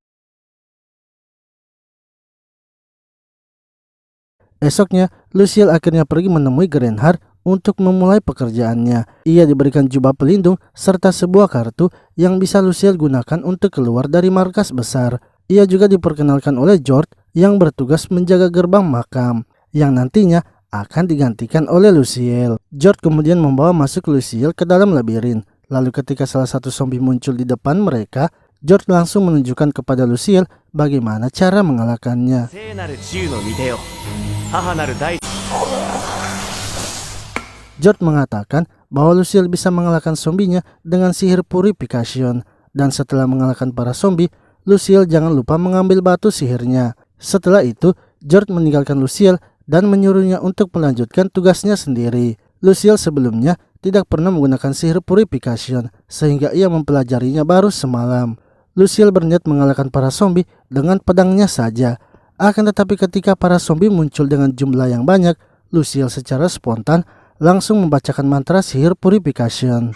A: Esoknya, Lucille akhirnya pergi menemui Grenhard untuk memulai pekerjaannya. Ia diberikan jubah pelindung serta sebuah kartu yang bisa Lucille gunakan untuk keluar dari markas besar. Ia juga diperkenalkan oleh George yang bertugas menjaga gerbang makam, yang nantinya akan digantikan oleh Lucille. George kemudian membawa masuk Lucille ke dalam labirin. Lalu ketika salah satu zombie muncul di depan mereka, George langsung menunjukkan kepada Lucille bagaimana cara mengalahkannya. George mengatakan bahwa Lucille bisa mengalahkan zombinya dengan sihir purification. Dan setelah mengalahkan para zombie, Lucille jangan lupa mengambil batu sihirnya. Setelah itu, George meninggalkan Lucille dan menyuruhnya untuk melanjutkan tugasnya sendiri. Lucille sebelumnya tidak pernah menggunakan sihir purification, sehingga ia mempelajarinya baru semalam. Lucille berniat mengalahkan para zombie dengan pedangnya saja. Akan tetapi ketika para zombie muncul dengan jumlah yang banyak, Lucille secara spontan langsung membacakan mantra sihir purification.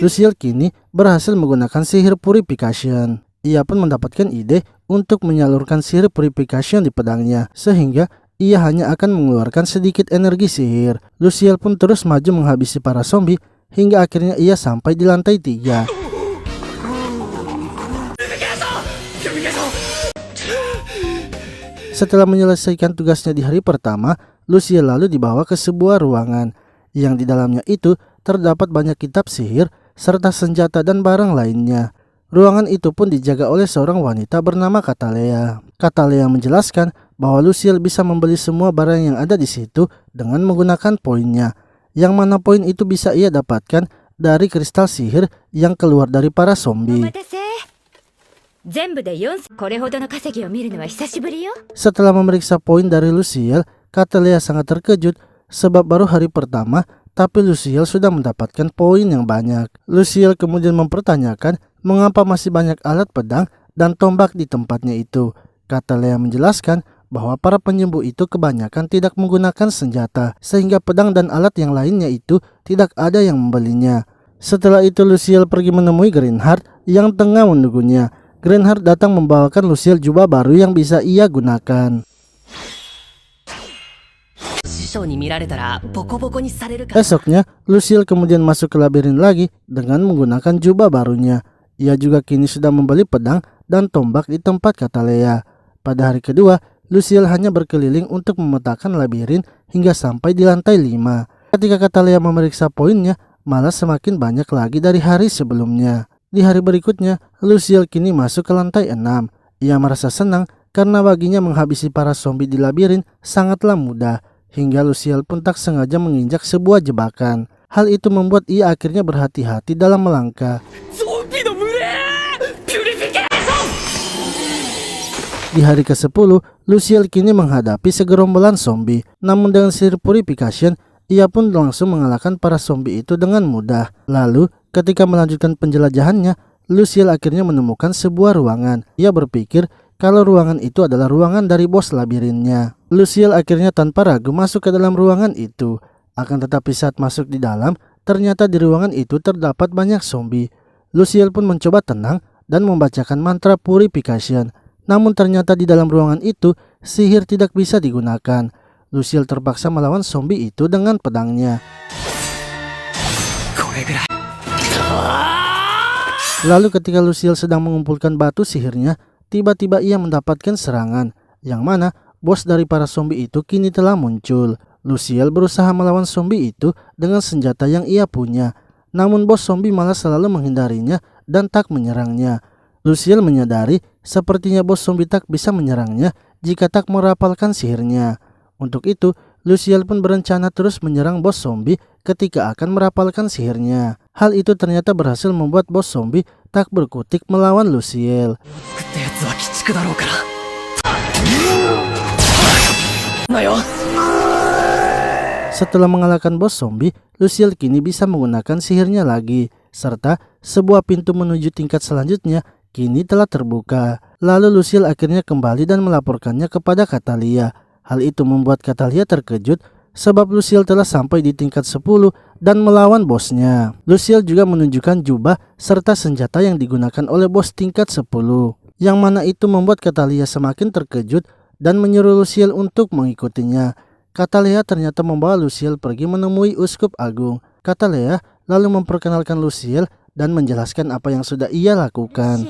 A: Lucille kini berhasil menggunakan sihir purification. Ia pun mendapatkan ide untuk menyalurkan sihir purification di pedangnya, sehingga ia hanya akan mengeluarkan sedikit energi sihir. Lucille pun terus maju menghabisi para zombie hingga akhirnya ia sampai di lantai 3. Setelah menyelesaikan tugasnya di hari pertama, Lucille lalu dibawa ke sebuah ruangan yang di dalamnya itu terdapat banyak kitab sihir serta senjata dan barang lainnya. Ruangan itu pun dijaga oleh seorang wanita bernama Katalea. Katalea menjelaskan bahwa Lucille bisa membeli semua barang yang ada di situ dengan menggunakan poinnya, yang mana poin itu bisa ia dapatkan dari kristal sihir yang keluar dari para zombie. Setelah memeriksa poin dari Lucille, Katalea sangat terkejut sebab baru hari pertama tapi Lucille sudah mendapatkan poin yang banyak. Lucille kemudian mempertanyakan mengapa masih banyak alat pedang dan tombak di tempatnya itu. Katalea menjelaskan bahwa para penyembuh itu kebanyakan tidak menggunakan senjata, sehingga pedang dan alat yang lainnya itu tidak ada yang membelinya. Setelah itu Lucille pergi menemui Grenhard yang tengah menunggunya. Grenhard datang membawakan Lucille jubah baru yang bisa ia gunakan. Esoknya, Lucille kemudian masuk ke labirin lagi dengan menggunakan jubah barunya. Ia juga kini sudah membeli pedang dan tombak di tempat Katalea. Pada hari kedua, Lucille hanya berkeliling untuk memetakan labirin hingga sampai di lantai 5. Ketika Katalea memeriksa poinnya, malah semakin banyak lagi dari hari sebelumnya. Di hari berikutnya, Lucille kini masuk ke lantai 6. Ia merasa senang karena baginya menghabisi para zombie di labirin sangatlah mudah. Hingga Lucille pun tak sengaja menginjak sebuah jebakan. Hal itu membuat ia akhirnya berhati-hati dalam melangkah. Di hari ke-10, Lucille kini menghadapi segerombolan zombie. Namun dengan sihir purification, ia pun langsung mengalahkan para zombie itu dengan mudah. Lalu, ketika melanjutkan penjelajahannya, Lucille akhirnya menemukan sebuah ruangan. Ia berpikir kalau ruangan itu adalah ruangan dari bos labirinnya. Lucille akhirnya tanpa ragu masuk ke dalam ruangan itu. Akan tetapi saat masuk di dalam, ternyata di ruangan itu terdapat banyak zombie. Lucille pun mencoba tenang dan membacakan mantra purification. Namun ternyata di dalam ruangan itu sihir tidak bisa digunakan. Lucille terpaksa melawan zombie itu dengan pedangnya. Lalu ketika Lucille sedang mengumpulkan batu sihirnya, tiba-tiba ia mendapatkan serangan, yang mana bos dari para zombie itu kini telah muncul. Lucille berusaha melawan zombie itu dengan senjata yang ia punya, namun bos zombie malah selalu menghindarinya dan tak menyerangnya. Lucille menyadari sepertinya bos zombie tak bisa menyerangnya jika tak merapalkan sihirnya. Untuk itu, Lucille pun berencana terus menyerang bos zombie ketika akan merapalkan sihirnya. Hal itu ternyata berhasil membuat bos zombie tak berkutik melawan Lucille. Setelah mengalahkan bos zombie, Lucille kini bisa menggunakan sihirnya lagi, serta sebuah pintu menuju tingkat selanjutnya kini telah terbuka. Lalu Lucille akhirnya kembali dan melaporkannya kepada Catalia. Hal itu membuat Catalia terkejut sebab Lucille telah sampai di tingkat 10 dan melawan bosnya. Lucille juga menunjukkan jubah serta senjata yang digunakan oleh bos tingkat 10, yang mana itu membuat Catalia semakin terkejut dan menyuruh Lucille untuk mengikutinya. Catalia ternyata membawa Lucille pergi menemui Uskup Agung. Catalia lalu memperkenalkan Lucille dan menjelaskan apa yang sudah ia lakukan.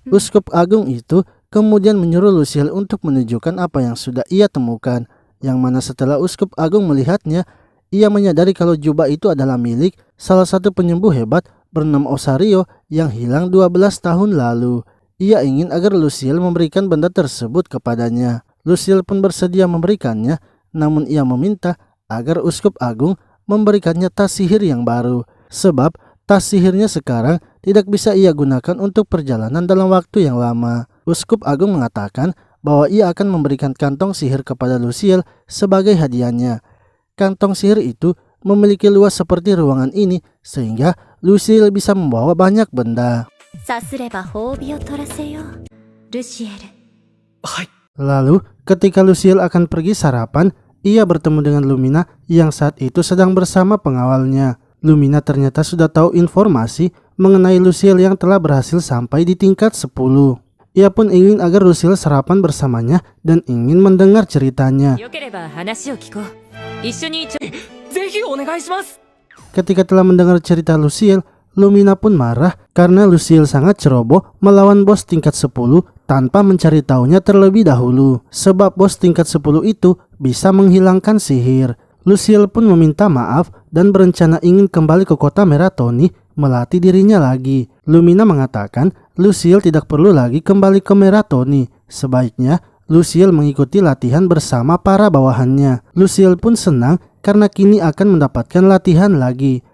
A: Uskup Agung itu kemudian menyuruh Lucille untuk menunjukkan apa yang sudah ia temukan, yang mana setelah Uskup Agung melihatnya, ia menyadari kalau jubah itu adalah milik salah satu penyembuh hebat bernama Osario yang hilang 12 tahun lalu. Ia ingin agar Lucille memberikan benda tersebut kepadanya. Lucille pun bersedia memberikannya, namun ia meminta agar Uskup Agung memberikannya tas sihir yang baru, sebab tas sihirnya sekarang tidak bisa ia gunakan untuk perjalanan dalam waktu yang lama. Uskup Agung mengatakan bahwa ia akan memberikan kantong sihir kepada Lucille sebagai hadiahnya. Kantong sihir itu memiliki luas seperti ruangan ini sehingga Lucille bisa membawa banyak benda. Lalu ketika Lucille akan pergi sarapan, ia bertemu dengan Lumina yang saat itu sedang bersama pengawalnya. Lumina ternyata sudah tahu informasi mengenai Lucille yang telah berhasil sampai di tingkat 10. Ia pun ingin agar Lucille sarapan bersamanya dan ingin mendengar ceritanya. Ketika telah mendengar cerita Lucille, Lumina pun marah karena Lucille sangat ceroboh melawan bos tingkat 10 tanpa mencari tahunya terlebih dahulu, sebab bos tingkat 10 itu bisa menghilangkan sihir. Lucille pun meminta maaf dan berencana ingin kembali ke kota Meratoni melatih dirinya lagi. Lumina mengatakan Lucille tidak perlu lagi kembali ke Meratoni. Sebaiknya Lucille mengikuti latihan bersama para bawahannya. Lucille pun senang karena kini akan mendapatkan latihan lagi.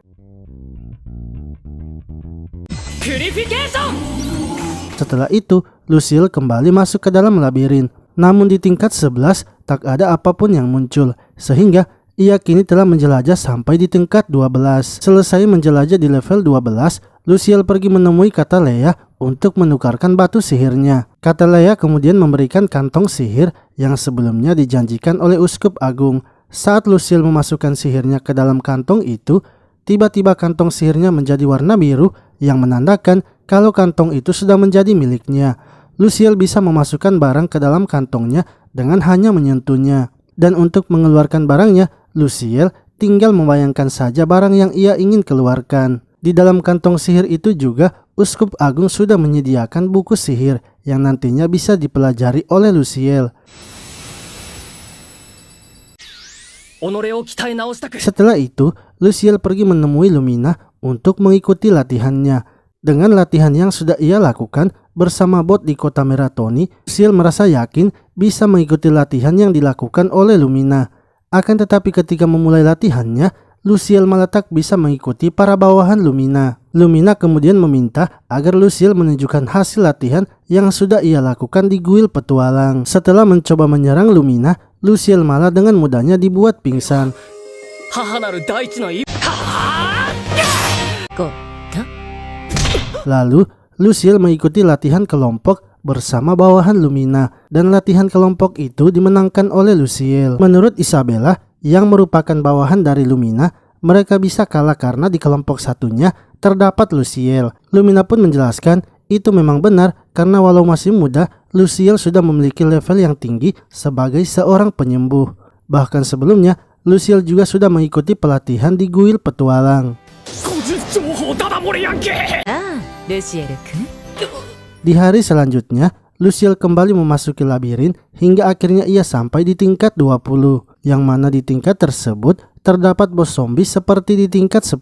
A: Setelah itu, Lucille kembali masuk ke dalam labirin. Namun di tingkat 11 tak ada apapun yang muncul, sehingga ia kini telah menjelajah sampai di tingkat 12. Selesai menjelajah di level 12, Lucille pergi menemui Catalea untuk menukarkan batu sihirnya. Catalea kemudian memberikan kantong sihir yang sebelumnya dijanjikan oleh Uskup Agung. Saat Lucille memasukkan sihirnya ke dalam kantong itu, tiba-tiba kantong sihirnya menjadi warna biru yang menandakan kalau kantong itu sudah menjadi miliknya. Lucille bisa memasukkan barang ke dalam kantongnya dengan hanya menyentuhnya. Dan untuk mengeluarkan barangnya, Lucille tinggal membayangkan saja barang yang ia ingin keluarkan. Di dalam kantong sihir itu juga, Uskup Agung sudah menyediakan buku sihir yang nantinya bisa dipelajari oleh Lucille. Setelah itu, Lucille pergi menemui Lumina untuk mengikuti latihannya. Dengan latihan yang sudah ia lakukan bersama bot di kota Meratoni, Lucille merasa yakin bisa mengikuti latihan yang dilakukan oleh Lumina. Akan tetapi ketika memulai latihannya, Lucille malah tak bisa mengikuti para bawahan Lumina. Lumina kemudian meminta agar Lucille menunjukkan hasil latihan yang sudah ia lakukan di guil petualang. Setelah mencoba menyerang Lumina, Lucille malah dengan mudahnya dibuat pingsan. Lalu, Lucille mengikuti latihan kelompok bersama bawahan Lumina, dan latihan kelompok itu dimenangkan oleh Lucille. Menurut Isabella, yang merupakan bawahan dari Lumina, mereka bisa kalah karena di kelompok satunya terdapat Lucille. Lumina pun menjelaskan Itu memang benar karena walau masih muda, Luciel sudah memiliki level yang tinggi sebagai seorang penyembuh. Bahkan sebelumnya, Luciel juga sudah mengikuti pelatihan di guild petualang.
B: 個人情報ダダ漏れやんけ。
D: ルシエル君
A: Di hari selanjutnya, Luciel kembali memasuki labirin hingga akhirnya ia sampai di tingkat 20, yang mana di tingkat tersebut terdapat bos zombie seperti di tingkat 10.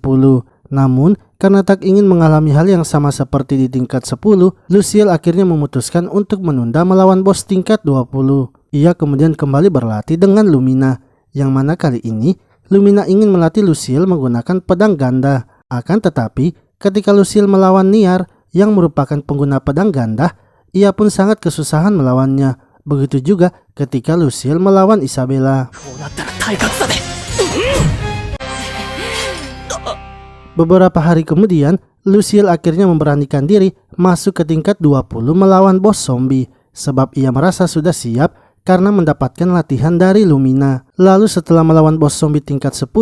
A: Namun, karena tak ingin mengalami hal yang sama seperti di tingkat 10, Luciel akhirnya memutuskan untuk menunda melawan bos tingkat 20. Ia kemudian kembali berlatih dengan Lumina, yang mana kali ini Lumina ingin melatih Luciel menggunakan pedang ganda. Akan tetapi, ketika Luciel melawan Niar yang merupakan pengguna pedang ganda, ia pun sangat kesusahan melawannya. Begitu juga ketika Luciel melawan Isabella.
B: こうなったら体格差で。
A: Beberapa hari kemudian, Luciel akhirnya memberanikan diri masuk ke tingkat 20 melawan bos zombie, sebab ia merasa sudah siap karena mendapatkan latihan dari Lumina. Lalu setelah melawan bos zombie tingkat 10,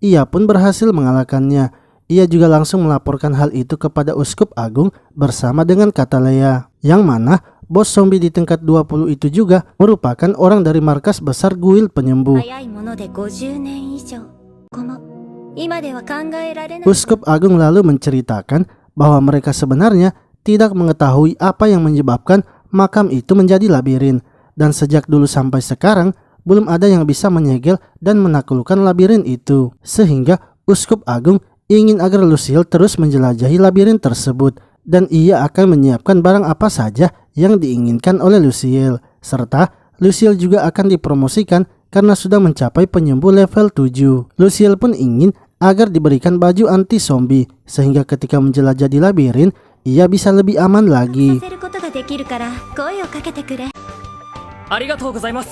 A: ia pun berhasil mengalahkannya. Ia juga langsung melaporkan hal itu kepada Uskup Agung bersama dengan Katalea, yang mana bos zombie di tingkat 20 itu juga merupakan orang dari markas besar guild penyembuh.
D: 早いもので50年以上この今では考えられない
A: Uskup Agung lalu menceritakan bahwa mereka sebenarnya tidak mengetahui apa yang menyebabkan makam itu menjadi labirin, dan sejak dulu sampai sekarang belum ada yang bisa menyegel dan menaklukkan labirin itu, sehingga Uskup Agung ingin agar Luciel terus menjelajahi labirin tersebut, dan ia akan menyiapkan barang apa saja yang diinginkan oleh Luciel, serta Luciel juga akan dipromosikan karena sudah mencapai penyembuh level 7. Luciel pun ingin agar diberikan baju anti zombie, sehingga ketika menjelajah di labirin, ia bisa lebih aman
D: さ
A: lagi.
D: せることができるから声をかけてくれ
B: ありがとうございます。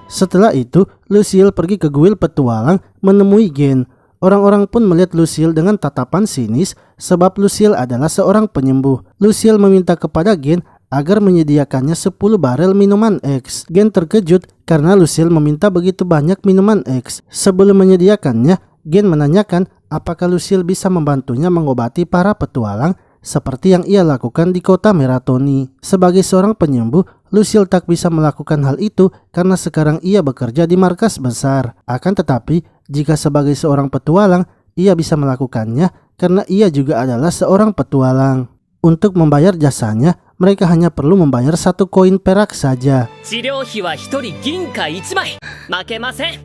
A: Setelah itu, Luciel pergi ke guild petualang menemui Gen. Orang-orang pun melihat Luciel dengan tatapan sinis sebab Luciel adalah seorang penyembuh. Luciel meminta kepada Gen agar menyediakannya 10 barel minuman X. Gen terkejut karena Luciel meminta begitu banyak minuman X. Sebelum menyediakannya, Gen menanyakan apakah Luciel bisa membantunya mengobati para petualang seperti yang ia lakukan di kota Meratoni. Sebagai seorang penyembuh, Luciel tak bisa melakukan hal itu karena sekarang ia bekerja di markas besar. Akan tetapi, jika sebagai seorang petualang, ia bisa melakukannya karena ia juga adalah seorang petualang. Untuk membayar jasanya, mereka hanya perlu membayar 1 koin perak saja.
B: 治療費は1人銀貨1枚。負けません。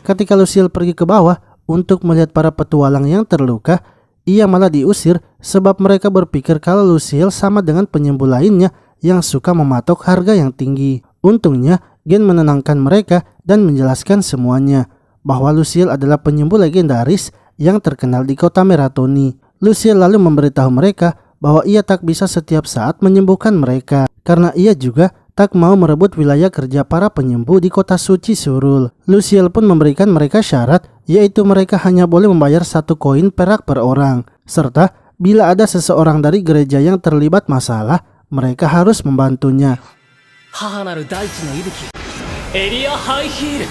A: Ketika Luciel pergi ke bawah untuk melihat para petualang yang terluka, ia malah diusir sebab mereka berpikir kalau Luciel sama dengan penyembuh lainnya yang suka mematok harga yang tinggi. Untungnya, Gen menenangkan mereka dan menjelaskan semuanya bahwa Luciel adalah penyembuh legendaris yang terkenal di kota Meratoni. Luciel lalu memberitahu mereka bahwa ia tak bisa setiap saat menyembuhkan mereka karena ia juga tak mau merebut wilayah kerja para penyembuh di kota suci Surul. Luciel pun memberikan mereka syarat, yaitu mereka hanya boleh membayar 1 koin perak per orang, serta bila ada seseorang dari gereja yang terlibat masalah, mereka harus membantunya.
B: 母なる大地の息吹。エリアハイヒール。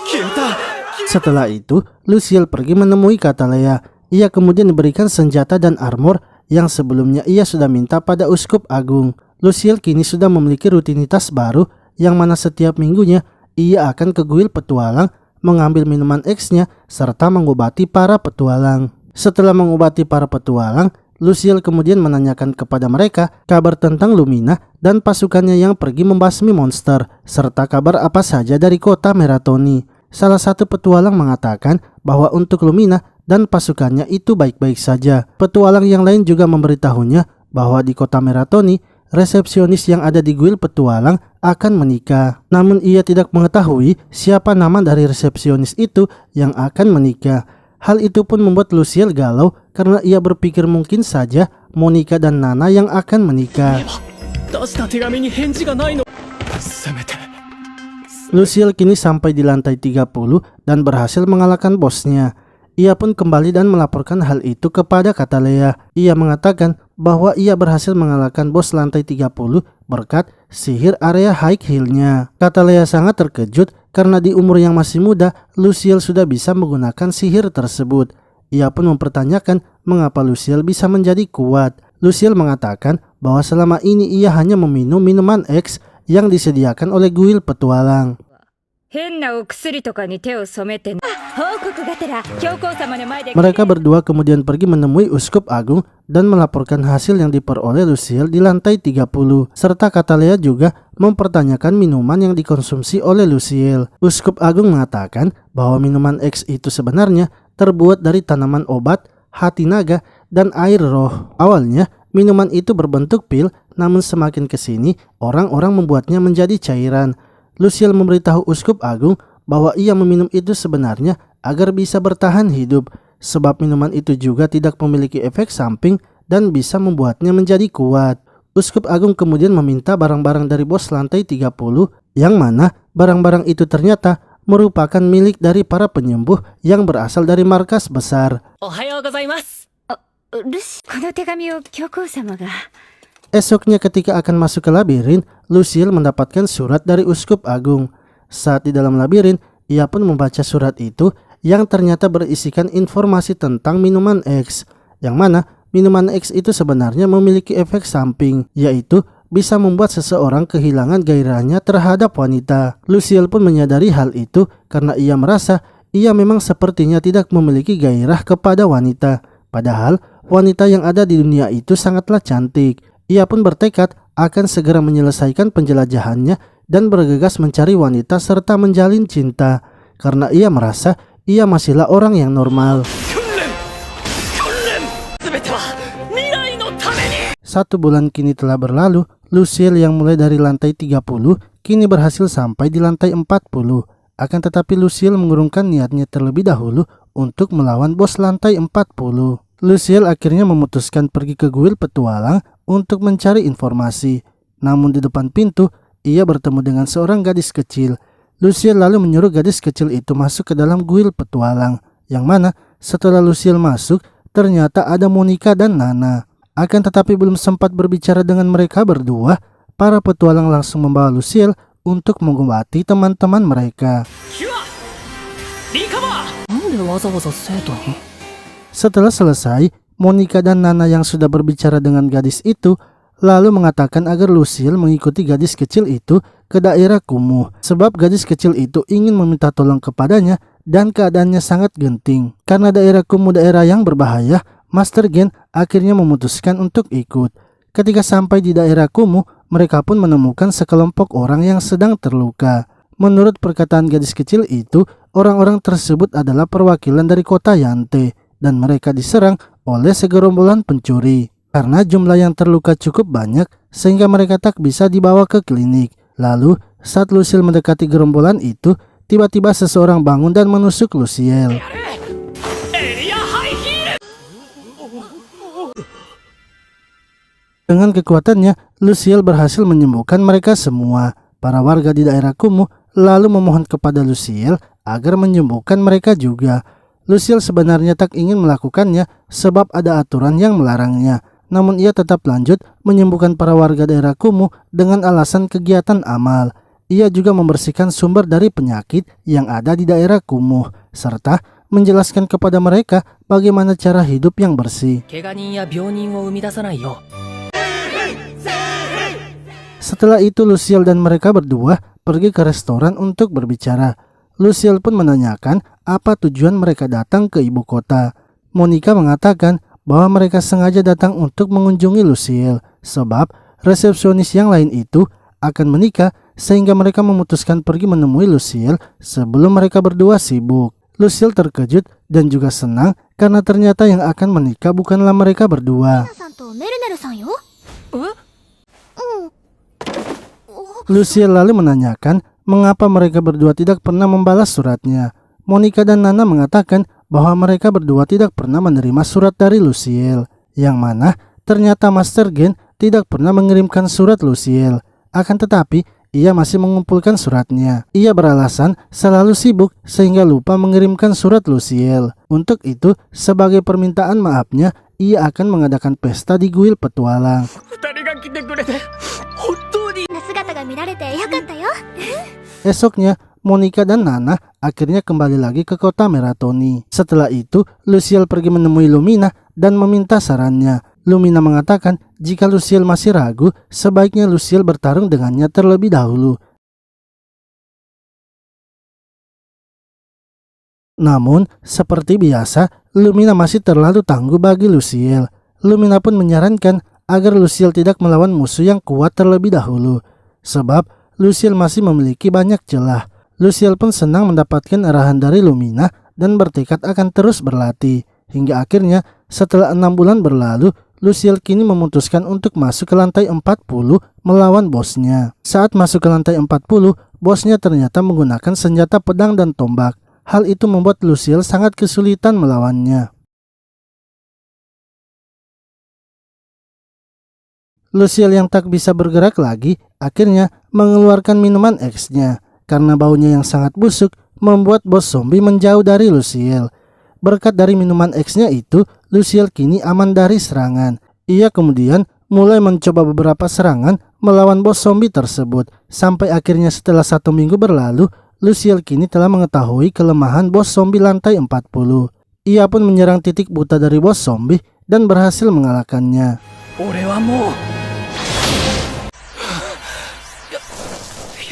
B: 消えた。
A: Setelah itu, Luciel pergi menemui Katalea. Ia kemudian diberikan senjata dan armor yang sebelumnya ia sudah minta pada Uskup Agung. Luciel kini sudah memiliki rutinitas baru yang mana setiap minggunya ia akan ke guild petualang, mengambil minuman X-nya, serta mengobati para petualang. Setelah mengobati para petualang, Luciel kemudian menanyakan kepada mereka kabar tentang Lumina dan pasukannya yang pergi membasmi monster, serta kabar apa saja dari kota Meratoni. Salah satu petualang mengatakan bahwa untuk Lumina dan pasukannya itu baik-baik saja. Petualang yang lain juga memberitahunya bahwa di kota Meratoni, resepsionis yang ada di guild petualang akan menikah. Namun ia tidak mengetahui siapa nama dari resepsionis itu yang akan menikah. Hal itu pun membuat Luciel galau karena ia berpikir mungkin saja Monica dan Nana yang akan menikah.
B: 出した手紙に返事がないの。せめて。
A: Luciel kini sampai di lantai 30 dan berhasil mengalahkan bosnya. Ia pun kembali dan melaporkan hal itu kepada Katalea. Ia mengatakan bahwa ia berhasil mengalahkan bos lantai 30 berkat sihir area high heel-nya. Katalea sangat terkejut karena di umur yang masih muda, Luciel sudah bisa menggunakan sihir tersebut. Ia pun mempertanyakan mengapa Luciel bisa menjadi kuat. Luciel mengatakan bahwa selama ini ia hanya meminum minuman X yang disediakan oleh guild petualang.
E: 変なお薬とかに手を染めて報告がてら教皇様の前で
A: Mereka berdua kemudian pergi menemui Uskup Agung dan melaporkan hasil yang diperoleh Luciel di lantai 30. Serta Catalea juga mempertanyakan minuman yang dikonsumsi oleh Luciel. Uskup Agung mengatakan bahwa minuman X itu sebenarnya terbuat dari tanaman obat, hati naga, dan air roh. Awalnya minuman itu berbentuk pil, namun semakin kesini orang-orang membuatnya menjadi cairan. Luciel memberitahu Uskup Agung bahwa ia meminum itu sebenarnya agar bisa bertahan hidup, sebab minuman itu juga tidak memiliki efek samping dan bisa membuatnya menjadi kuat. Uskup Agung kemudian meminta barang-barang dari bos lantai 30, yang mana barang-barang itu ternyata merupakan milik dari para penyembuh yang berasal dari markas besar.
B: おはようございます。
E: ルシこの手紙を教皇様が
A: Esoknya ketika akan masuk ke labirin, Luciel mendapatkan surat dari Uskup Agung. Saat di dalam labirin, ia pun membaca surat itu yang ternyata berisikan informasi tentang minuman X, yang mana minuman X itu sebenarnya memiliki efek samping, yaitu bisa membuat seseorang kehilangan gairahnya terhadap wanita. Luciel pun menyadari hal itu karena ia merasa ia memang sepertinya tidak memiliki gairah kepada wanita. Padahal wanita yang ada di dunia itu sangatlah cantik. Ia pun bertekad akan segera menyelesaikan penjelajahannya dan bergegas mencari wanita serta menjalin cinta, karena ia merasa ia masihlah orang yang normal. 1 bulan kini telah berlalu. Luciel yang mulai dari lantai 30 kini berhasil sampai di lantai 40. Akan tetapi Luciel mengurungkan niatnya terlebih dahulu untuk melawan bos lantai 40. Luciel akhirnya memutuskan pergi ke guild petualang untuk mencari informasi. Namun di depan pintu, ia bertemu dengan seorang gadis kecil. Luciel lalu menyuruh gadis kecil itu masuk ke dalam guild petualang, yang mana setelah Luciel masuk, ternyata ada Monica dan Nana. Akan tetapi belum sempat berbicara dengan mereka berdua, para petualang langsung membawa Luciel untuk mengobati teman-teman mereka.
B: なんでわざわざ生徒に？
A: Setelah selesai, Monica dan Nana yang sudah berbicara dengan gadis itu lalu mengatakan agar Luciel mengikuti gadis kecil itu ke daerah kumuh, sebab gadis kecil itu ingin meminta tolong kepadanya dan keadaannya sangat genting. Karena daerah kumuh daerah yang berbahaya, Master Gen akhirnya memutuskan untuk ikut. Ketika sampai di daerah kumuh, mereka pun menemukan sekelompok orang yang sedang terluka. Menurut perkataan gadis kecil itu, orang-orang tersebut adalah perwakilan dari kota Yante, dan mereka diserang oleh segerombolan pencuri. Karena jumlah yang terluka cukup banyak, sehingga mereka tak bisa dibawa ke klinik. Lalu, saat Luciel mendekati gerombolan itu, tiba-tiba seseorang bangun dan menusuk Luciel. Dengan kekuatannya, Luciel berhasil menyembuhkan mereka semua. Para warga di daerah kumuh lalu memohon kepada Luciel agar menyembuhkan mereka juga. Luciel sebenarnya tak ingin melakukannya sebab ada aturan yang melarangnya. Namun ia tetap lanjut menyembuhkan para warga daerah kumuh dengan alasan kegiatan amal. Ia juga membersihkan sumber dari penyakit yang ada di daerah kumuh, serta menjelaskan kepada mereka bagaimana cara hidup yang bersih.
B: 怪我人や病人を生み出さないよ。
A: Setelah itu Luciel dan mereka berdua pergi ke restoran untuk berbicara. Luciel pun menanyakan apa tujuan mereka datang ke ibu kota. Monica mengatakan bahwa mereka sengaja datang untuk mengunjungi Luciel, sebab resepsionis yang lain itu akan menikah, sehingga mereka memutuskan pergi menemui Luciel sebelum mereka berdua sibuk. Luciel terkejut dan juga senang karena ternyata yang akan menikah bukanlah mereka berdua. Luciel lalu menanyakan mengapa mereka berdua tidak pernah membalas suratnya. Monica dan Nana mengatakan bahwa mereka berdua tidak pernah menerima surat dari Luciel, yang mana ternyata Master Gen tidak pernah mengirimkan surat Luciel. Akan tetapi, ia masih mengumpulkan suratnya. Ia beralasan selalu sibuk sehingga lupa mengirimkan surat Luciel. Untuk itu, sebagai permintaan maafnya, ia akan mengadakan pesta di guild petualang. Esoknya, Monica dan Nana akhirnya kembali lagi ke kota Meratoni. Setelah itu, Luciel pergi menemui Lumina dan meminta sarannya. Lumina mengatakan jika Luciel masih ragu, sebaiknya Luciel bertarung dengannya terlebih dahulu. Namun, seperti biasa, Lumina masih terlalu tangguh bagi Luciel. Lumina pun menyarankan agar Luciel tidak melawan musuh yang kuat terlebih dahulu, sebab Luciel masih memiliki banyak celah. Luciel pun senang mendapatkan arahan dari Lumina dan bertekad akan terus berlatih. Hingga akhirnya, setelah 6 bulan berlalu, Luciel kini memutuskan untuk masuk ke lantai 40 melawan bosnya. Saat masuk ke lantai 40, bosnya ternyata menggunakan senjata pedang dan tombak. Hal itu membuat Luciel sangat kesulitan melawannya. Luciel yang tak bisa bergerak lagi akhirnya mengeluarkan minuman X-nya. Karena baunya yang sangat busuk membuat bos zombie menjauh dari Luciel. Berkat dari minuman X-nya itu, Luciel kini aman dari serangan. Ia kemudian mulai mencoba beberapa serangan melawan bos zombie tersebut. Sampai akhirnya setelah 1 minggu berlalu, Luciel kini telah mengetahui kelemahan bos zombie lantai 40. Ia pun menyerang titik buta dari bos zombie dan berhasil mengalahkannya.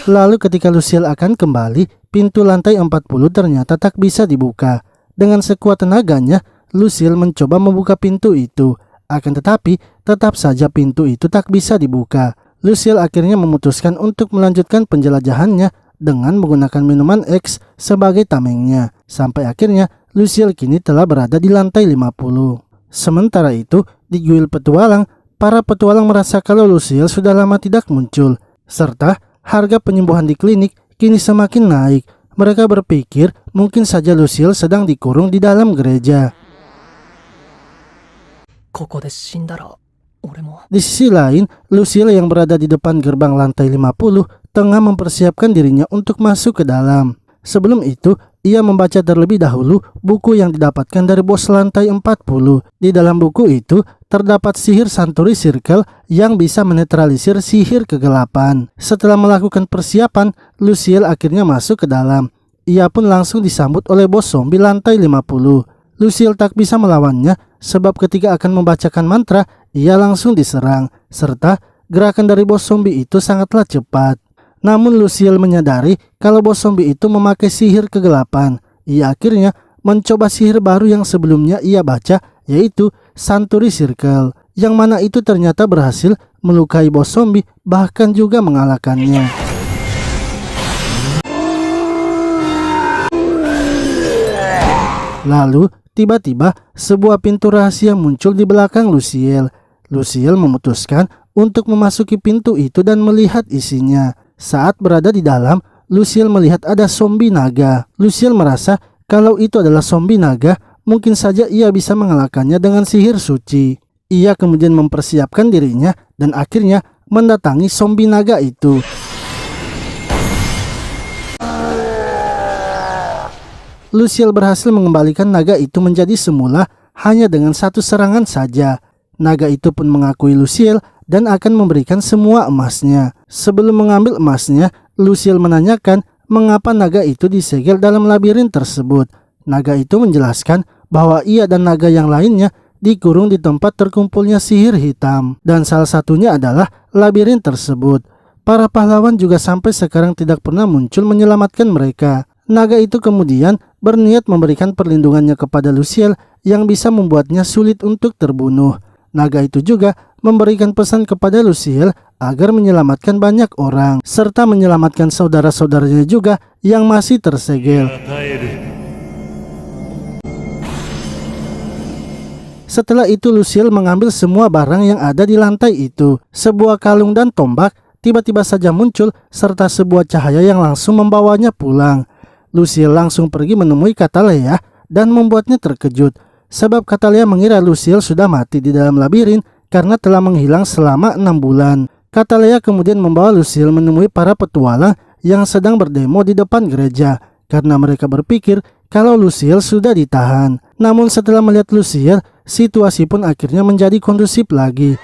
A: Lalu ketika Luciel akan kembali, pintu lantai 40 ternyata tak bisa dibuka. Dengan sekuat tenaganya, Luciel mencoba membuka pintu itu. Akan tetapi, tetap saja pintu itu tak bisa dibuka. Luciel akhirnya memutuskan untuk melanjutkan penjelajahannya dengan menggunakan minuman X sebagai tamengnya. Sampai akhirnya, Luciel kini telah berada di lantai 50. Sementara itu, di guild petualang, para petualang merasa kalau Luciel sudah lama tidak muncul. Serta, harga penyembuhan di klinik kini semakin naik. Mereka berpikir mungkin saja Luciel sedang dikurung di dalam gereja. Di sisi lain, Luciel yang berada di depan gerbang lantai 50 tengah mempersiapkan dirinya untuk masuk ke dalam. Sebelum itu, ia membaca terlebih dahulu buku yang didapatkan dari bos lantai 40. Di dalam buku itu, terdapat sihir Suntory Circle yang bisa menetralisir sihir kegelapan. Setelah melakukan persiapan, Luciel akhirnya masuk ke dalam. Ia pun langsung disambut oleh bos zombie lantai 50. Luciel tak bisa melawannya sebab ketika akan membacakan mantra, ia langsung diserang. Serta gerakan dari bos zombie itu sangatlah cepat. Namun Luciel menyadari kalau bos zombie itu memakai sihir kegelapan. Ia akhirnya mencoba sihir baru yang sebelumnya ia baca, yaitu Suntory Circle, yang mana itu ternyata berhasil melukai bos zombie bahkan juga mengalahkannya. Lalu tiba-tiba sebuah pintu rahasia muncul di belakang Luciel. Luciel memutuskan untuk memasuki pintu itu dan melihat isinya. Saat berada di dalam, Luciel melihat ada zombie naga. Luciel merasa kalau itu adalah zombie naga, mungkin saja ia bisa mengalahkannya dengan sihir suci. Ia kemudian mempersiapkan dirinya dan akhirnya mendatangi zombie naga itu. Luciel berhasil mengembalikan naga itu menjadi semula hanya dengan 1 serangan saja. Naga itu pun mengakui Luciel dan akan memberikan semua emasnya. Sebelum mengambil emasnya, Luciel menanyakan mengapa naga itu disegel dalam labirin tersebut. Naga itu menjelaskan bahwa ia dan naga yang lainnya dikurung di tempat terkumpulnya sihir hitam, dan salah satunya adalah labirin tersebut. Para pahlawan juga sampai sekarang tidak pernah muncul menyelamatkan mereka. Naga itu kemudian berniat memberikan perlindungannya kepada Luciel yang bisa membuatnya sulit untuk terbunuh. Naga itu juga memberikan pesan kepada Luciel agar menyelamatkan banyak orang, serta menyelamatkan saudara-saudaranya juga yang masih tersegel. Setelah itu Luciel mengambil semua barang yang ada di lantai itu. Sebuah kalung dan tombak tiba-tiba saja muncul serta sebuah cahaya yang langsung membawanya pulang. Luciel langsung pergi menemui Katalea dan membuatnya terkejut. Sebab Katalea mengira Luciel sudah mati di dalam labirin karena telah menghilang selama 6 bulan. Katalea kemudian membawa Luciel menemui para petualang yang sedang berdemo di depan gereja karena mereka berpikir kalau Luciel sudah ditahan. Namun setelah melihat Luciel, situasi pun akhirnya menjadi kondusif lagi.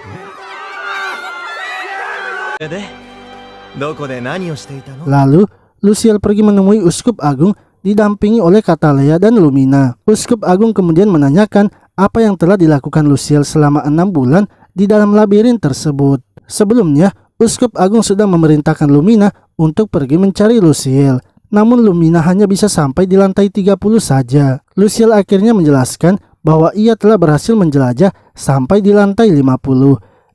A: Lalu Luciel pergi menemui Uskup Agung didampingi oleh Katalea dan Lumina. Uskup Agung kemudian menanyakan apa yang telah dilakukan Luciel selama 6 bulan di dalam labirin tersebut. Sebelumnya, Uskup Agung sudah memerintahkan Lumina untuk pergi mencari Luciel. Namun Lumina hanya bisa sampai di lantai 30 saja. Luciel akhirnya menjelaskan bahwa ia telah berhasil menjelajah sampai di lantai 50.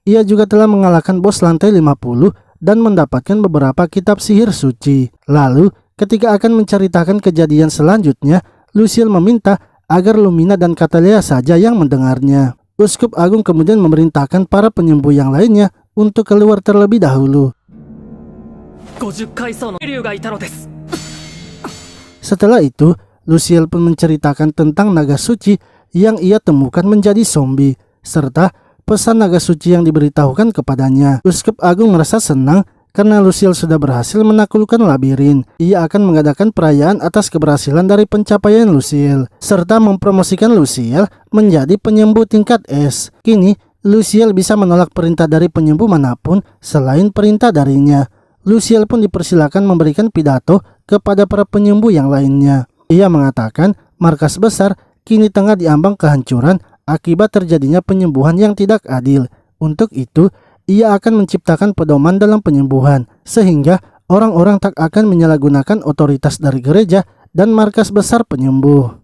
A: Ia juga telah mengalahkan bos lantai 50 dan mendapatkan beberapa kitab sihir suci. Lalu, ketika akan menceritakan kejadian selanjutnya, Luciel meminta agar Lumina dan Catalea saja yang mendengarnya. Uskup Agung kemudian memerintahkan para penyembuh yang lainnya untuk keluar terlebih dahulu.
B: 50階層の竜がいたのです。
A: Setelah itu, Luciel pun menceritakan tentang naga suci yang ia temukan menjadi zombie, serta pesan naga suci yang diberitahukan kepadanya. Uskup Agung merasa senang karena Luciel sudah berhasil menaklukkan labirin. Ia akan mengadakan perayaan atas keberhasilan dari pencapaian Luciel, serta mempromosikan Luciel menjadi penyembuh tingkat S. Kini, Luciel bisa menolak perintah dari penyembuh manapun selain perintah darinya. Luciel pun dipersilakan memberikan pidato kepada para penyembuh yang lainnya. Ia mengatakan markas besar kini tengah diambang kehancuran akibat terjadinya penyembuhan yang tidak adil. Untuk itu, ia akan menciptakan pedoman dalam penyembuhan, sehingga orang-orang tak akan menyalahgunakan otoritas dari gereja dan markas besar penyembuh.